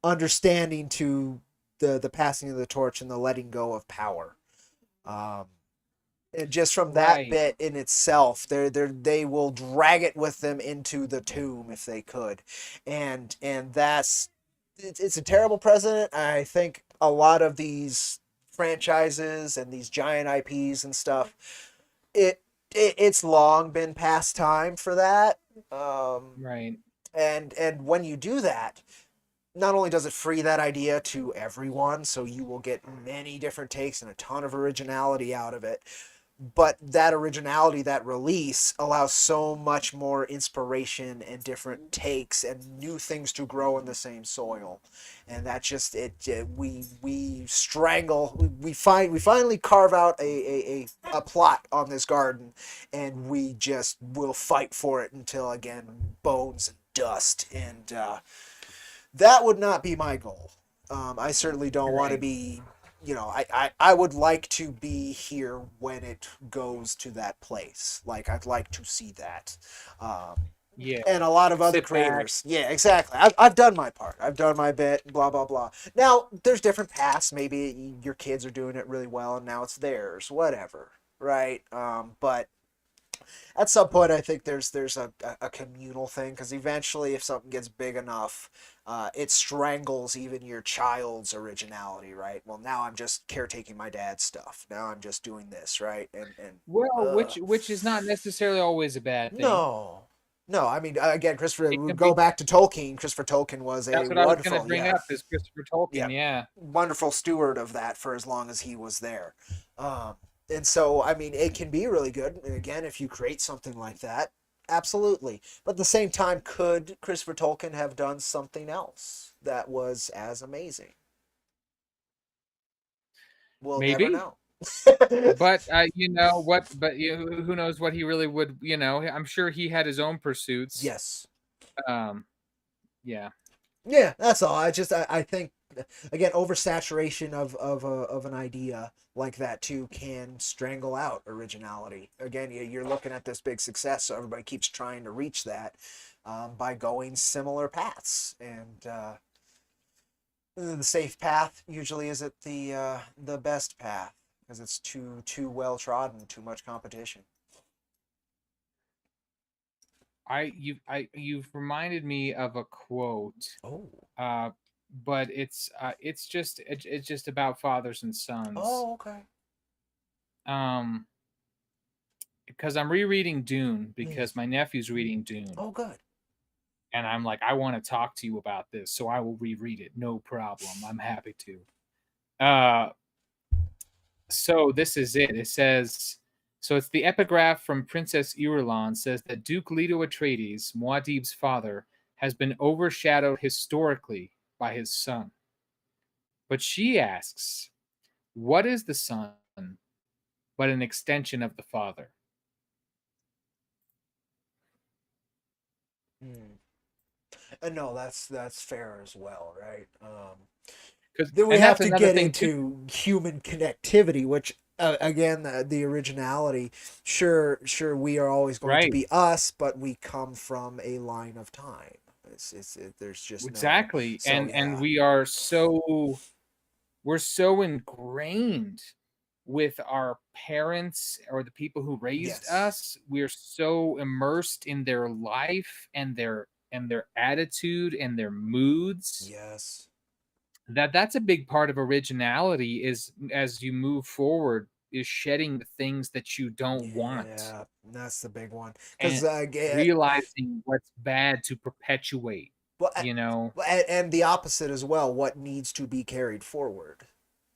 understanding to the passing of the torch and the letting go of power. Um, and just from that Right. bit in itself, they will drag it with them into the tomb if they could, and that's it's a terrible precedent. I think a lot of these franchises and these giant IPs and stuff, it, it's long been past time for that. Right. And when you do that, not only does it free that idea to everyone, so you will get many different takes and a ton of originality out of it, but that originality, that release, allows so much more inspiration and different takes and new things to grow in the same soil. And that just we strangle, we finally carve out a plot on this garden, and we just will fight for it until again bones and dust. And that would not be my goal. I certainly don't want to Right. be, I would like to be here when it goes to that place. Like, I'd like to see that. Um, Yeah. and a lot of other Sit back. creators. Yeah, exactly. I've done my part. I've done my bit, blah, blah, blah. Now, there's different paths. Maybe your kids are doing it really well and now it's theirs, whatever. Right? But at some point, I think there's a communal thing because eventually, if something gets big enough, it strangles even your child's originality, right? Well, now I'm just caretaking my dad's stuff. Now I'm just doing this, right? And Well, which is not necessarily always a bad thing. no, no. I mean, again, Christopher. It We can go be. back to Tolkien. Christopher Tolkien was a That's what I was going to wonderful, bring yeah, up is Christopher yeah, Tolkien. Yeah. wonderful steward of that for as long as he was there. Um, and so, I mean, it can be really good. And again, if you create something like that, absolutely. But at the same time, could Christopher Tolkien have done something else that was as amazing? We'll never Maybe. know. But you know what? But who knows what he really would? You know, I'm sure he had his own pursuits. Yes. Um. Yeah. Yeah, that's all. I think again oversaturation of an idea like that too can strangle out originality. Again, you're looking at this big success, so everybody keeps trying to reach that by going similar paths, and the safe path usually isn't the best path because it's too well trodden, too much competition. You've reminded me of a quote. Oh, Uh. But it's just about fathers and sons. oh, okay. Um. Because I'm rereading Dune Mm. because my nephew's reading Dune. Oh, good. And I'm like, I want to talk to you about this, so I will reread it. No problem. I'm happy to. So this is it. It says, so it's the epigraph from Princess Irulan says that Duke Leto Atreides, Muad'Dib's father, has been overshadowed historically by his son. But she asks, what is the son but an extension of the father? Mm. And no, that's fair as well, right? Because Then we and have that's to another get thing too, into human connectivity, which again, the originality. Sure, we are always going to right? be us, but we come from a line of time. There's just no. Exactly. So And yeah, we are so we're so ingrained with our parents or the people who raised yes, us. We're so immersed in their life and their attitude and their moods yes, that that's a big part of originality is as you move forward is shedding the things that you don't want yeah. That's the big one because and realizing what's bad to perpetuate, well, you know. and the opposite as well. What needs to be carried forward?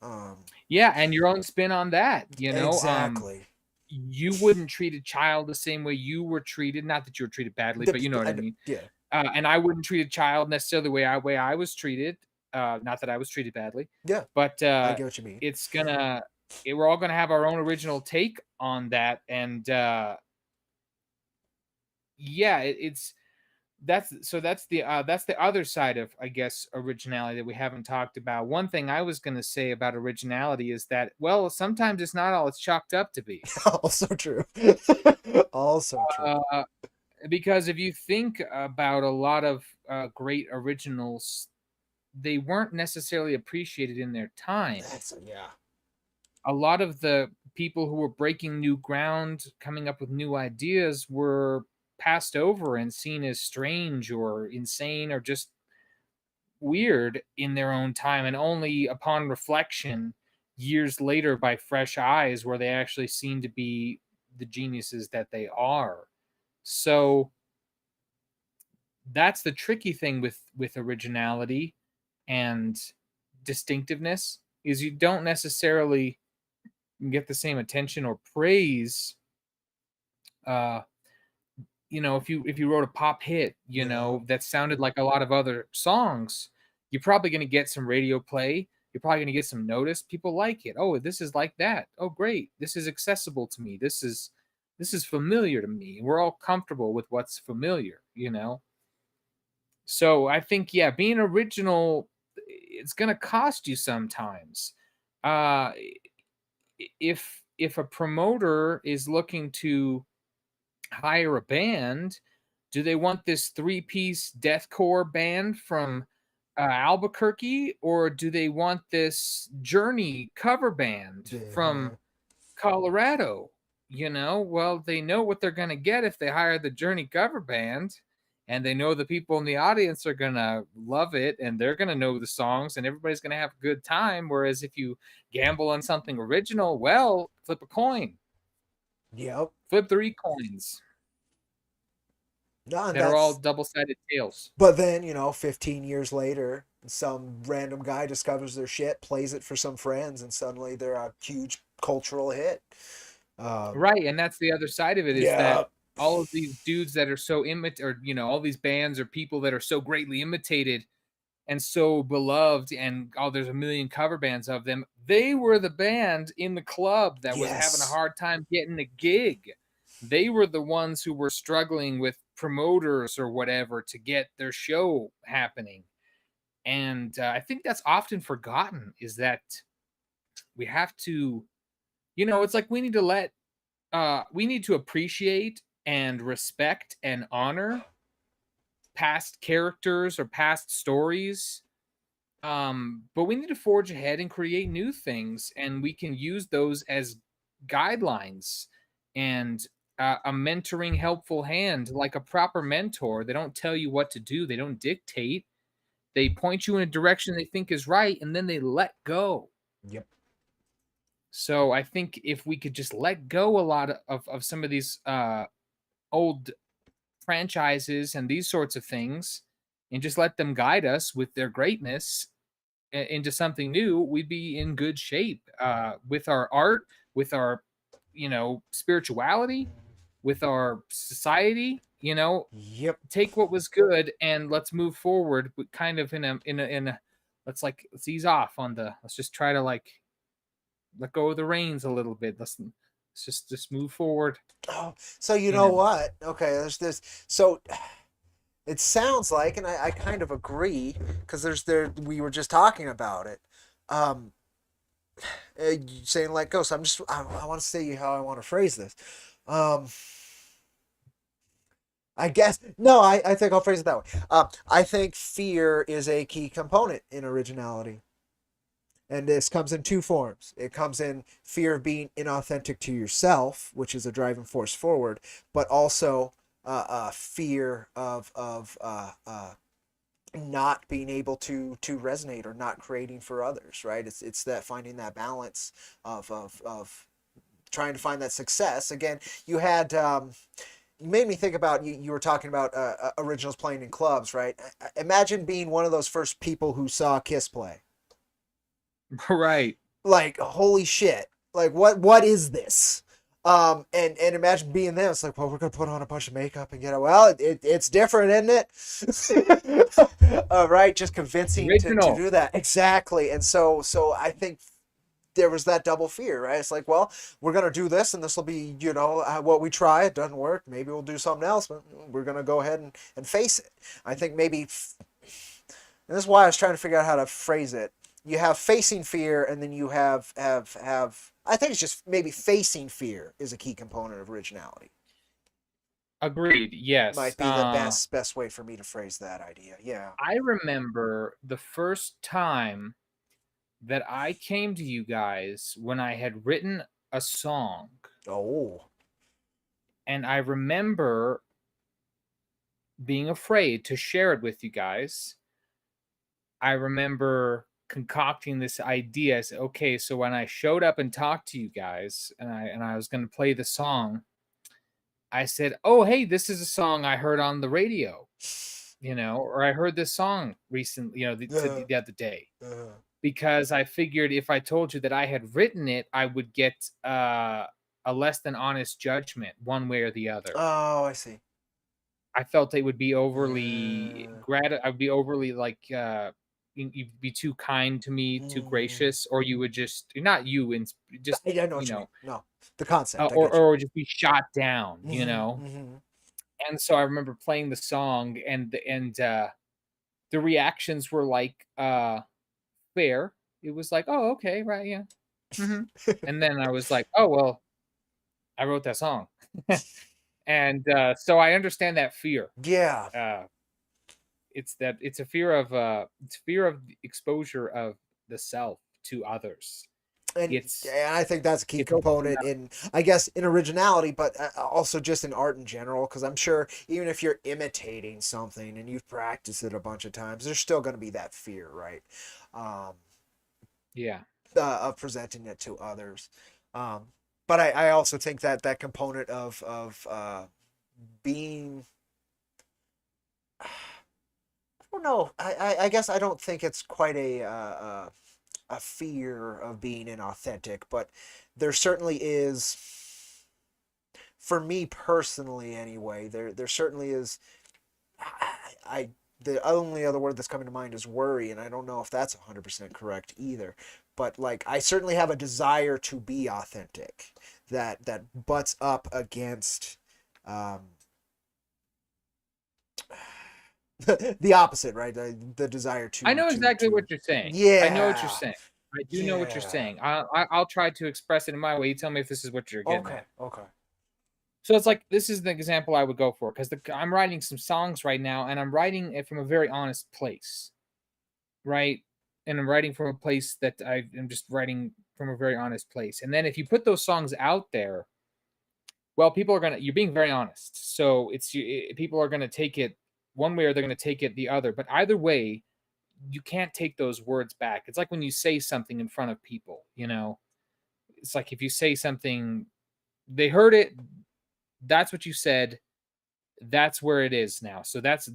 Um, Yeah, and your own spin on that, you know. exactly. You wouldn't treat a child the same way you were treated, not that you were treated badly, but you know what I mean. Yeah, And I wouldn't treat a child necessarily the way I was treated, not that I was treated badly, yeah. but I get what you mean. it's gonna we're all gonna have our own original take on that, and yeah, it's that's the other side of, I guess, originality that we haven't talked about. One thing I was going to say about originality is that, well, sometimes it's not all it's chalked up to be. Also true. Also true. uh, because if you think about a lot of great originals, they weren't necessarily appreciated in their time. Yeah. A lot of the people who were breaking new ground, coming up with new ideas, were passed over and seen as strange or insane or just weird in their own time. And only upon reflection, years later, by fresh eyes, were they actually seen to be the geniuses that they are. So that's the tricky thing with originality and distinctiveness, is you don't necessarily get the same attention or praise. uh if you wrote a pop hit, Yeah. that sounded like a lot of other songs, you're probably going to get some radio play. You're probably going to get some notice. People like it. Oh, this is like that. Oh, great. This is accessible to me. This is familiar to me. We're all comfortable with what's familiar. So I think, yeah, being original, it's going to cost you sometimes. Uh, if a promoter is looking to hire a band, do they want this three-piece deathcore band from Albuquerque, or do they want this Journey cover band from Yeah. Colorado? Well, they know what they're going to get if they hire the Journey cover band, and they know the people in the audience are going to love it, and they're going to know the songs, and everybody's going to have a good time. Whereas if you gamble on something original, well, flip a coin, Yep. flip 3 coins No, and that are all that's double-sided tails. but then, 15 years later, some random guy discovers their shit, plays it for some friends, and suddenly they're a huge cultural hit. Um, Right, and that's the other side of it, is yeah. that all of these dudes that are so or all these bands or people that are so greatly imitated and so beloved, and there's a million cover bands of them. They were the band in the club that was having a Yes. hard time getting a gig. They were the ones who were struggling with promoters or whatever to get their show happening. And I think that's often forgotten, is that we have to, it's like we need to appreciate and respect and honor past characters or past stories. But we need to forge ahead and create new things, and we can use those as guidelines and a mentoring, helpful hand, like a proper mentor. They don't tell you what to do, they don't dictate. They point you in a direction they think is right, and then they let go. Yep. So I think if we could just let go a lot of some of these old franchises and these sorts of things, and just let them guide us with their greatness into something new, we'd be in good shape with our art, with our spirituality, with our society. Yep. Take what was good and let's move forward, but kind of in a let's ease off on the, let's just try to let go of the reins a little bit. Let's just move forward. Oh, so you you know know what? Okay, there's this. So it sounds like, and I kind of agree, because we were just talking about it. Um, Saying let go. So I want to say how I want to phrase this. Um, I guess no. I think I'll phrase it that way. I think fear is a key component in originality, and this comes in two forms. It comes in fear of being inauthentic to yourself, which is a driving force forward, but also fear of not being able to resonate or not creating for others. Right? It's that finding that balance of trying to find that success. Again, you had. Made me think about you were talking about originals playing in clubs, right? Imagine being one of those first people who saw Kiss play. right. Like, holy shit, like what is this? And imagine being them. It's like, well, we're gonna put on a bunch of makeup and get it. Well, it's different, isn't it? Right, just convincing to Original. do that exactly. And so I think there was that double fear, right? It's like, well, we're gonna do this, and this will be, what we try. It doesn't work. Maybe we'll do something else, but we're gonna go ahead and face it. I think maybe, and this is why I was trying to figure out how to phrase it. You have facing fear, and then you have. I think it's just maybe facing fear is a key component of originality. Agreed. Yes. Might be the best way for me to phrase that idea. Yeah. I remember the first time that I came to you guys when I had written a song, Oh. and I remember being afraid to share it with you guys. I remember concocting this idea as, okay, so when I showed up and talked to you guys, and I was going to play the song, I said, "Oh, hey, this is a song I heard on the radio, or I heard this song recently, the other day." Because I figured if I told you that I had written it, I would get a less than honest judgment one way or the other. Oh, I see. I felt it would be overly Uh, I'd be overly like you'd be too kind to me, too mm, gracious, or you would just not you and just I know what you mean. No, the concept. I get you. or just be shot down. Hmm. And so I remember playing the song, and the reactions were like fair. It was like, "Oh, okay, right, yeah." And then I was like, "Oh, well, I wrote that song." And so I understand that fear. Yeah, Uh, it's fear of the exposure of the self to others. and It's I think that's a key it's opening component up. in, I guess, in originality, but also just in art in general. Because I'm sure even if you're imitating something and you've practiced it a bunch of times, there's still going to be that fear, right? Um, Yeah. of presenting it to others. Um, but I also think that that component of being, I don't know. I guess I don't think it's quite a fear of being inauthentic, but there certainly is. For me personally, anyway, there certainly is. I the only other word that's coming to mind is worry, and I don't know if that's 100% correct either. But like, I certainly have a desire to be authentic that butts up against um, the opposite, right? The desire I know exactly to what you're saying. I know what you're yeah, saying. I do know what you're yeah. saying. I'll try to express it in my way. You tell me if this is what you're getting Okay, at. okay. So it's like this is the example I would go for because I'm writing some songs right now, and I'm writing it from a very honest place, right? And I'm writing from a place that I am just writing from a very honest place. And then if you put those songs out there, well, people are gonna. You're being very honest, so people are gonna take it one way or they're gonna take it the other. But either way, you can't take those words back. It's like when you say something in front of people. It's like if you say something, they heard it. That's what you said. That's where it is now. So that's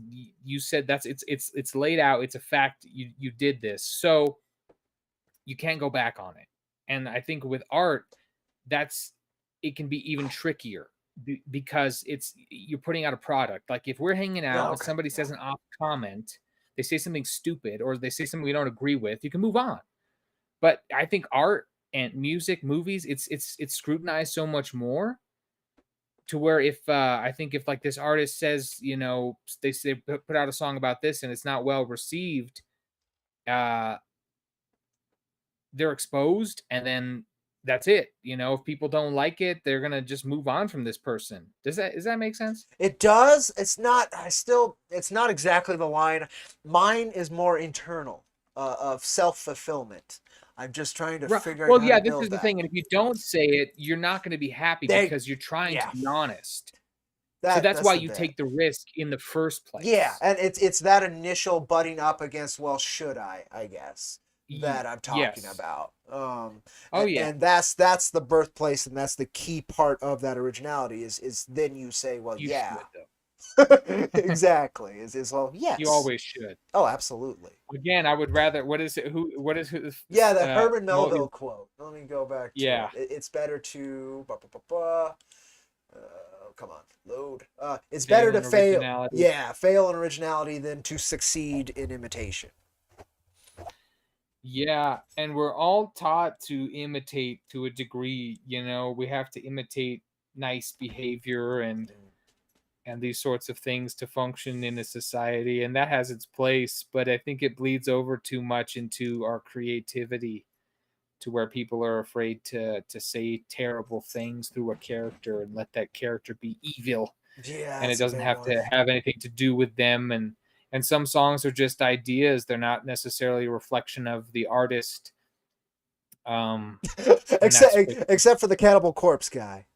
you said that's it's laid out. It's a fact. You did this, so you can't go back on it. And I think with art, that's it can be even trickier because it's you're putting out a product. Like if we're hanging Yeah, out and okay. somebody Yeah. says an off comment, they say something stupid or they say something we don't agree with, you can move on. But I think art and music, movies, it's scrutinized so much more to where if I think if like this artist says, they say put out a song about this and it's not well received, uh, they're exposed, and then that's it. If people don't like it, they're gonna just move on from this person. Does that make sense? It does. It's not. I still. It's not exactly the line. Mine is more internal, of self fulfillment. I'm just trying to Right. figure out Well, how to yeah, this build is the that. thing, and if you don't say it, you're not going to be happy They. because you're trying to Yeah. be honest. So That that's that's why the you bit. take the risk in the first Yeah, place. and it's that initial butting up against, well, should I guess, that I'm talking Yes. about. Oh yeah. And that's the birthplace, and that's the key part of that originality is then you say, well, You yeah. should though. Exactly. Is well, You yes. always should. Oh, absolutely. Again, I would rather. What is it? What is who? Yeah, the Herman Well, Melville quote. Let me go back to yeah. it. It's better to come on, load. It's better Fail to in fail. originality. Yeah, fail in originality than to succeed in imitation. Yeah, and we're all taught to imitate to a degree, you know, we have to imitate nice behavior and these sorts of things to function in a society, and that has its place, but I think it bleeds over too much into our creativity to where people are afraid to say terrible things through a character and let that character be evil, Yeah, and it that's a doesn't big have one. to have anything to do with them, and some songs are just ideas, they're not necessarily a reflection of the artist. Um, and except that's what except for the Cannibal Corpse guy.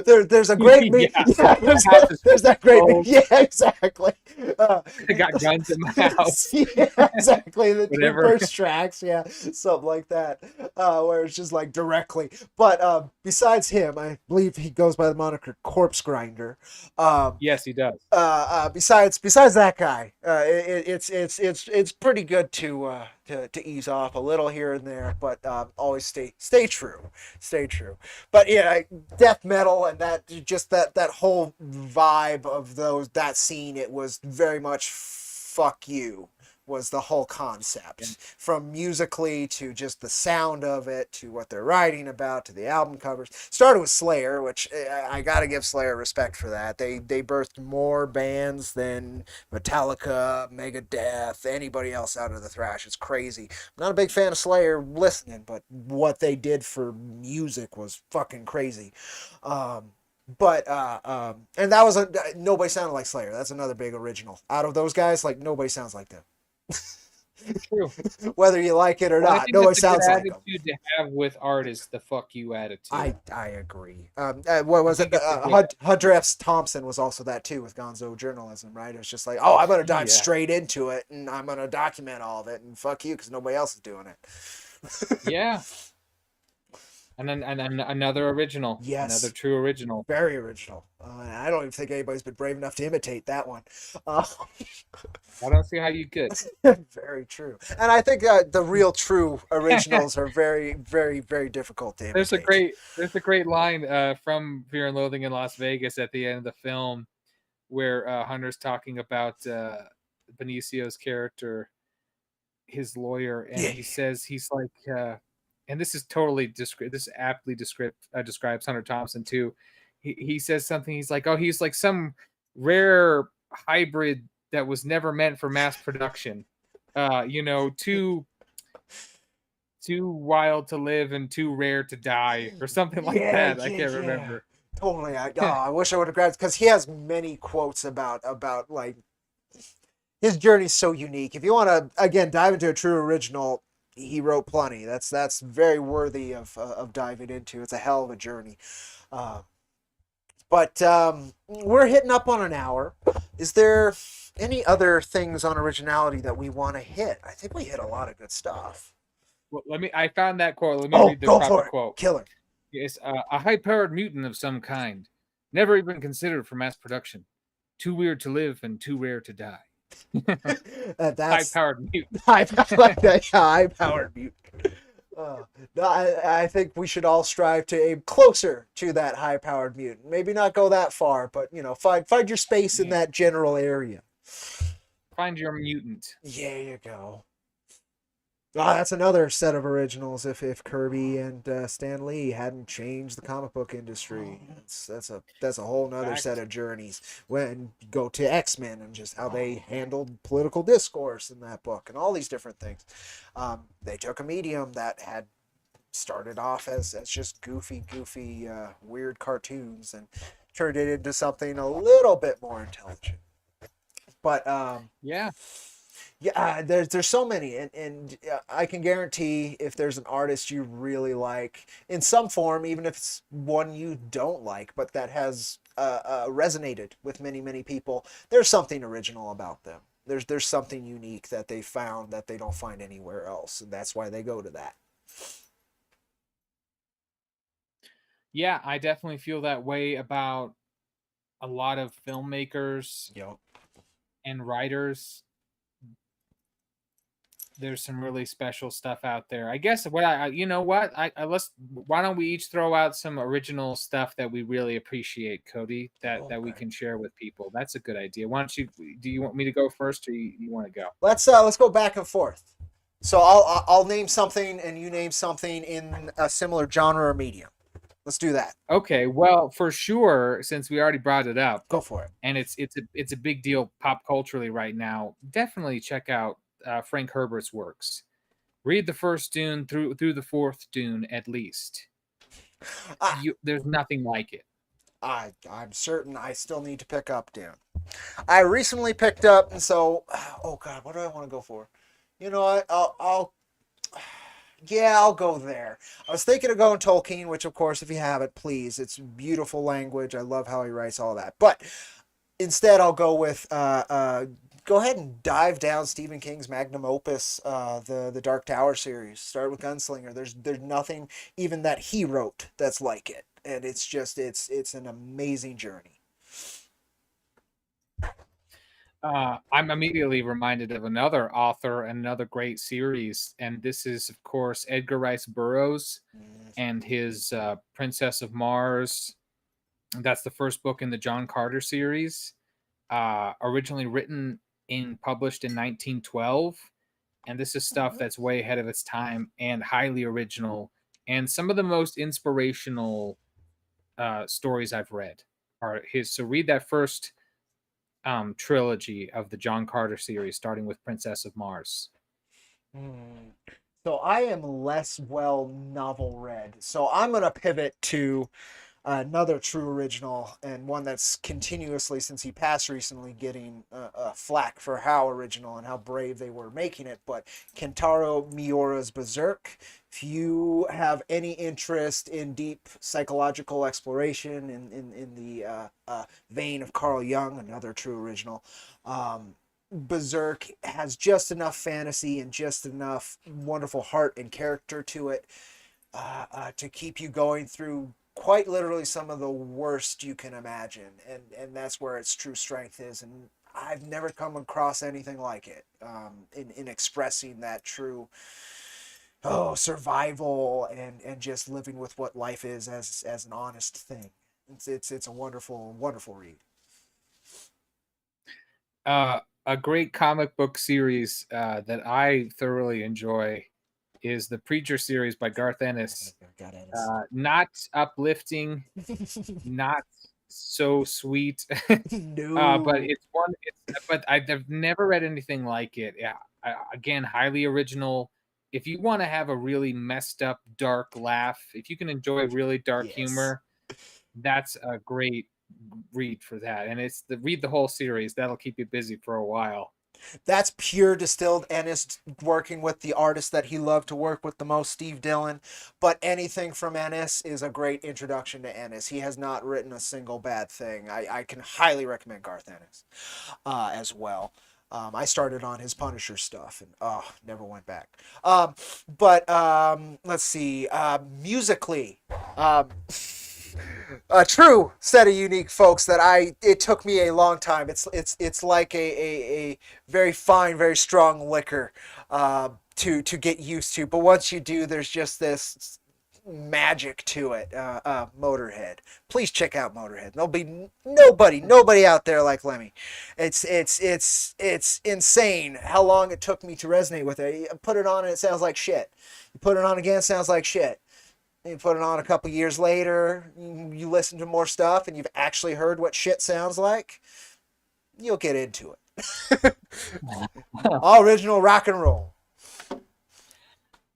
There's a great yeah, yeah, the house is full there's that of great skulls. yeah, exactly. Uh, I got guns in my house. yeah, exactly. The two Whatever. burst tracks, yeah, something like that, where it's just like directly. But besides him, I believe he goes by the moniker Corpse Grinder. Um, Yes, he does. besides that guy, it's pretty good to ease off a little here and there, but always stay true, stay true. But yeah, death metal and that whole vibe of that scene, it was very much fuck you was the whole concept, from musically to just the sound of it to what they're writing about to the album covers. Started with Slayer, which I gotta give Slayer respect for that. They birthed more bands than Metallica, Megadeth, anybody else out of the thrash. It's crazy. I'm not a big fan of Slayer listening, but what they did for music was fucking crazy. And that was nobody sounded like Slayer. That's another big original. Out of those guys, like nobody sounds like them. True. Whether you like it or Well, I not, think that's nobody a good sounds like them. attitude to have with artists, the fuck you attitude. I agree. What I was it? think it's a good Hunter F. Thompson was also that too with Gonzo journalism, right? It was just like, oh, I'm gonna dive yeah. straight into it and I'm gonna document all of it and fuck you because nobody else is doing it. Yeah. And then another original, another Yes, true original. very original. I don't even think anybody's been brave enough to imitate that one. Uh, I don't see how you could. very true. And I think the real true originals are very, very, very difficult to imitate. There's a great line from Fear and Loathing in Las Vegas at the end of the film where Hunter's talking about Benicio's character, his lawyer, and Yeah. he says he's like, and this is totally this aptly describes Hunter Thompson too. He says something. He's like, oh, he's like some rare hybrid that was never meant for mass production. You know, too wild to live and too rare to die, or something like Yeah, that. I can't remember. totally. I wish I would have grabbed because he has many quotes about like his journey's so unique. If you want to again dive into a true original, he wrote plenty. That's very worthy of diving into. It's a hell of a journey. Uh, but we're hitting up on an hour. Is there any other things on originality that we want to hit? I think we hit a lot of good stuff. Well, I found that quote. Let me Oh, read the go proper for it, quote. killer. It's a high-powered mutant of some kind, never even considered for mass production. Too weird to live and too rare to die. That's High-powered mutant. high powered mute. No, I think we should all strive to aim closer to that high powered mutant. Maybe not go that far, but find your space in Yeah. that general area. Find your mutant. Yeah, you go. That's another set of originals. If Kirby and Stan Lee hadn't changed the comic book industry, that's a whole nother Fact. set of journeys. When you go to X-Men and just how they handled political discourse in that book and all these different things. They took a medium that had started off as just goofy, weird cartoons and turned it into something a little bit more intelligent. But Yeah. yeah, there's so many, and I can guarantee if there's an artist you really like in some form, even if it's one you don't like, but that has resonated with many people, there's something original about them. There's something unique that they found that they don't find anywhere else, and that's why they go to that. Yeah, I definitely feel that way about a lot of filmmakers Yep. and writers. There's some really special stuff out there. I guess what you know what I let's why don't we each throw out some original stuff that we really appreciate, Cody, that we Okay. can share with people. That's a good idea. Why don't you do you want me to go first or you want to go? Let's go back and forth. So I'll name something and you name something in a similar genre or medium. Let's do that. Okay, well, for sure, since we already brought it up, Go for it. and it's a big deal pop culturally right now. Definitely check out Frank Herbert's works. Read the first Dune through the fourth Dune at least. I, There's nothing like it. I'm certain I still need to pick up Dune. I recently picked up, and so oh god, what do I want to go for? You know what? Yeah, I'll go there. I was thinking of going Tolkien, which of course, if you have it, please. It's beautiful language. I love how he writes all that. But instead, I'll go with go ahead and dive down Stephen King's magnum opus, the Dark Tower series. Start with Gunslinger. There's nothing even that he wrote that's like it, and it's just it's an amazing journey. I'm immediately reminded of another author and another great series, and this is, of course, Edgar Rice Burroughs and his Princess of Mars. That's the first book in the John Carter series, originally written and published in 1912. And this is stuff that's way ahead of its time and highly original. And some of the most inspirational stories I've read are his. So read that first trilogy of the John Carter series, starting with Princess of Mars. Hmm. So I am less well novel read. So I'm gonna pivot to another true original and one that's continuously, since he passed recently, getting flack for how original and how brave they were making it. But Kentaro Miura's Berserk. If you have any interest in deep psychological exploration in the vein of Carl Jung, another true original, Berserk has just enough fantasy and just enough wonderful heart and character to it to keep you going through quite literally some of the worst you can imagine, and that's where its true strength is. And I've never come across anything like it in expressing that true survival and just living with what life is as an honest thing. It's a wonderful read. A great comic book series that I thoroughly enjoy is the Preacher series by Garth Ennis. God, Ennis. Not uplifting, not so sweet, but No. it's one. But I've never read anything like it. Yeah, again, highly original. If you want to have a really messed up, dark laugh, if you can enjoy really dark Yes. humor, that's a great read for that. And it's the read the whole series. That'll keep you busy for a while. That's pure distilled Ennis working with the artist that he loved to work with the most, Steve Dillon. But anything from Ennis is a great introduction to Ennis. He has not written a single bad thing. I can highly recommend Garth Ennis as well. I started on his Punisher stuff and never went back. But let's see. Musically, a true set of unique folks that it took me a long time. It's like a very fine, very strong liquor to get used to. But once you do, there's just this magic to it. Motorhead. Please check out Motorhead. There'll be nobody out there like Lemmy. It's insane how long it took me to resonate with it. You put it on and it sounds like shit. You put it on again, it sounds like shit. You put it on a couple years later, you listen to more stuff, and you've actually heard what shit sounds like. You'll get into it. All original rock and roll.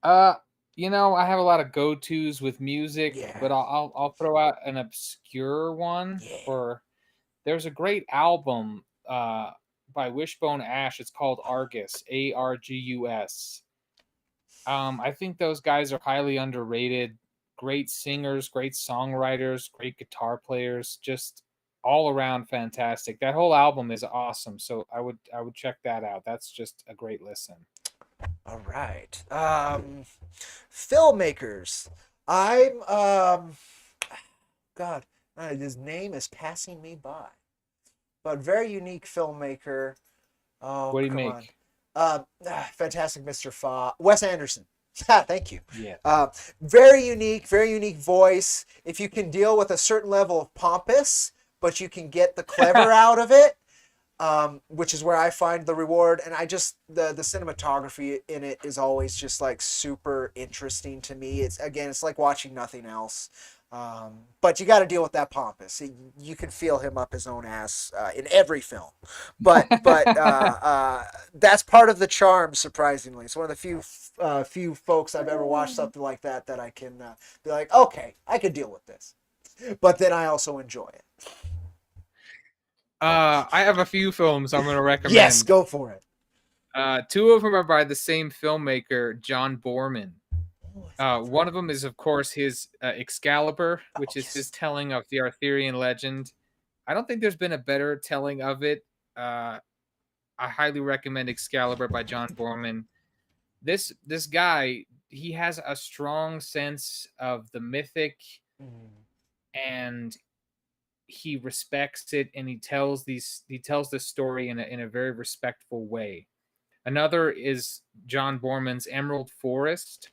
Uh, I have a lot of go tos with music, Yeah. but I'll throw out an obscure one Yeah. for. There's a great album by Wishbone Ash. It's called Argus, Argus. I think those guys are highly underrated. Great singers, great songwriters, great guitar players, just all around fantastic. That whole album is awesome. So I would check that out. That's just a great listen. All right. Filmmakers. I'm God, his name is passing me by. But very unique filmmaker. Oh, What do you come on. make? Fantastic Mr. Fa. Wes Anderson. Thank you. Yeah. Very unique voice. If you can deal with a certain level of pompous, but you can get the clever out of it, which is where I find the reward. And I just the cinematography in it is always just like super interesting to me. It's again, it's like watching nothing else. But you got to deal with that pompous. You can feel him up his own ass in every film, but that's part of the charm. Surprisingly, it's one of the few folks I've ever watched something like that that I can be like, okay, I could deal with this, but then I also enjoy it. I have a few films I'm going to Yes, recommend. go for it. Two of them are by the same filmmaker, John Borman. One of them is, of course, his Excalibur, Oh which is yes. his telling of the Arthurian legend. I don't think there's been a better telling of it. I highly recommend Excalibur by John Borman. This guy, he has a strong sense of the mythic, Mm. and he respects it, and he tells this story in a very respectful way. Another is John Borman's Emerald Forest.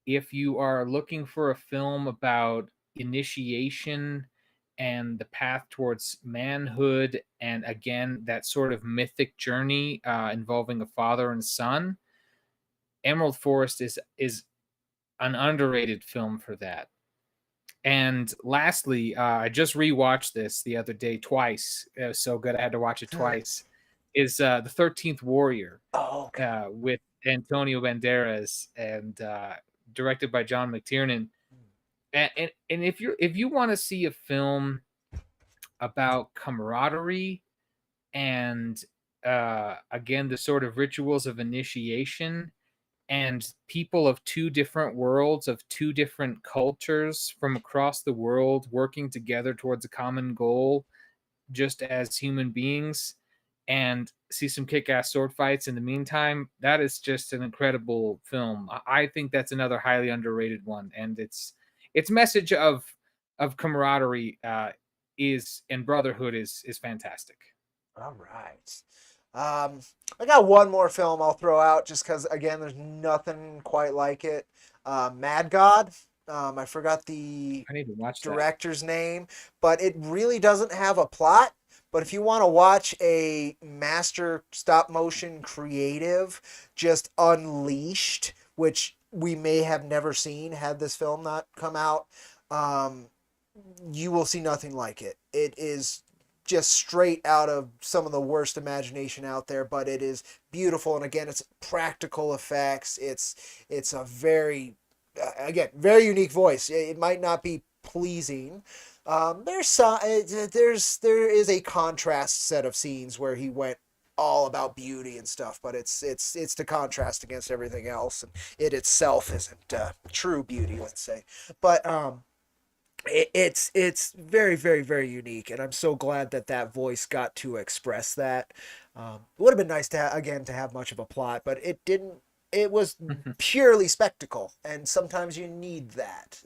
If you are looking for a film about initiation and the path towards manhood, and again that sort of mythic journey involving a father and son, Emerald Forest is an underrated film for that. And lastly, I just rewatched this the other day twice. It was so good I had to watch it Hmm. twice. Is the 13th Warrior Oh, okay. with Antonio Banderas, and directed by John McTiernan. And if you want to see a film about camaraderie and again the sort of rituals of initiation and people of two different worlds, of two different cultures from across the world working together towards a common goal, just as human beings, and see some kick-ass sword fights in the meantime, that is just an incredible film. I think that's another highly underrated one, and its message of camaraderie is and brotherhood is fantastic. All right. Um, I got one more film I'll throw out just because, again, there's nothing quite like it. Mad God. I forgot the I need to watch that. director's name, but it really doesn't have a plot. But if you want to watch a master stop motion creative just unleashed, which we may have never seen had this film not come out, um, you will see nothing like it. It is just straight out of some of the worst imagination out there, but it is beautiful. And again, it's practical effects. It's a very again very unique voice. It might not be pleasing. There is a contrast set of scenes where he went all about beauty and stuff, but it's to contrast against everything else, and it itself isn't true beauty, let's say. But it's very very unique, and I'm so glad that that voice got to express that. It would have been nice to again to have much of a plot, but it didn't. It was purely spectacle, and sometimes you need that.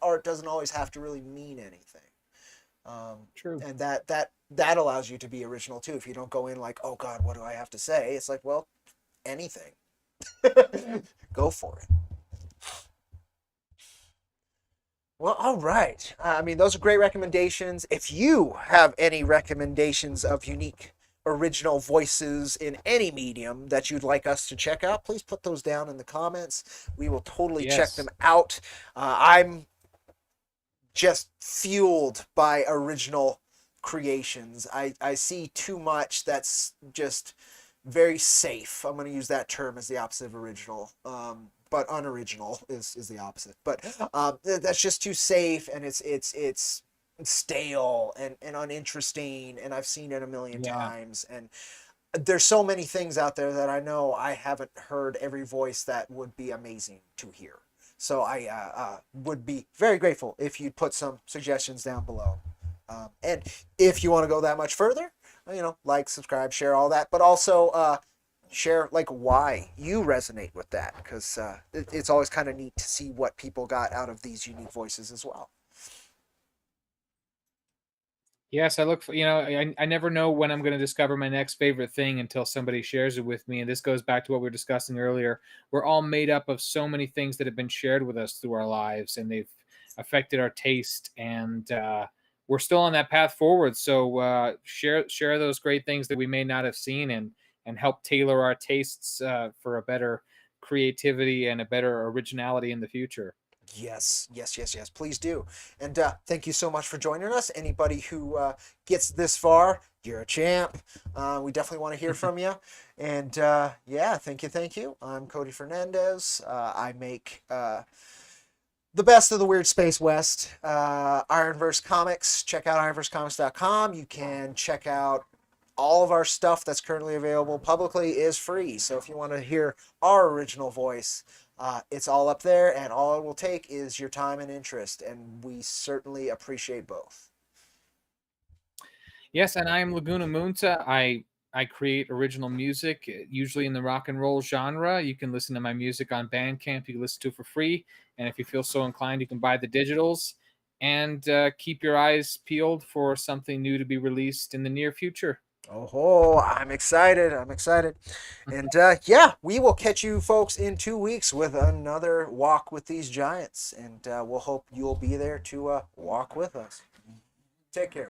Art doesn't always have to really mean anything, True. and that allows you to be original too. If you don't go in like, oh God, what do I have to say? It's like, well, anything. Go for it. Well, all right. I mean, those are great recommendations. If you have any recommendations of unique, original voices in any medium that you'd like us to check out, please put those down in the comments. We will totally check them Yes. out. I'm just fueled by original creations. I see too much that's just very safe. I'm going to use that term as the opposite of original. But unoriginal is the opposite. But that's just too safe, and it's stale and uninteresting. And I've seen it a million Yeah. times. And there's so many things out there that I know I haven't heard every voice that would be amazing to hear. So I would be very grateful if you'd put some suggestions down below. And if you want to go that much further, like, subscribe, share all that, but also share like why you resonate with that, because it's always kind of neat to see what people got out of these unique voices as well. Yes, I look for, I never know when I'm going to discover my next favorite thing until somebody shares it with me. And this goes back to what we were discussing earlier. We're all made up of so many things that have been shared with us through our lives, and they've affected our taste. And we're still on that path forward. So share those great things that we may not have seen, and help tailor our tastes for a better creativity and a better originality in the future. Yes, yes, yes, yes. Please do. And thank you so much for joining us. Anybody who gets this far, you're a champ. We definitely want to hear from you. And yeah, thank you, thank you. I'm Cody Fernandez. I make the best of the Weird Space West. Ironverse Comics. Check out ironversecomics.com. You can check out all of our stuff that's currently available publicly is free. So if you want to hear our original voice, it's all up there, and all it will take is your time and interest, and we certainly appreciate both. Yes, and I am Laguna Munta. I create original music, usually in the rock and roll genre. You can listen to my music on Bandcamp. You can listen to it for free, and if you feel so inclined, you can buy the digitals. And keep your eyes peeled for something new to be released in the near future. Oh, I'm excited. I'm excited. And yeah, we will catch you folks in 2 weeks with another Walk with These Giants. And we'll hope you'll be there to walk with us. Take care.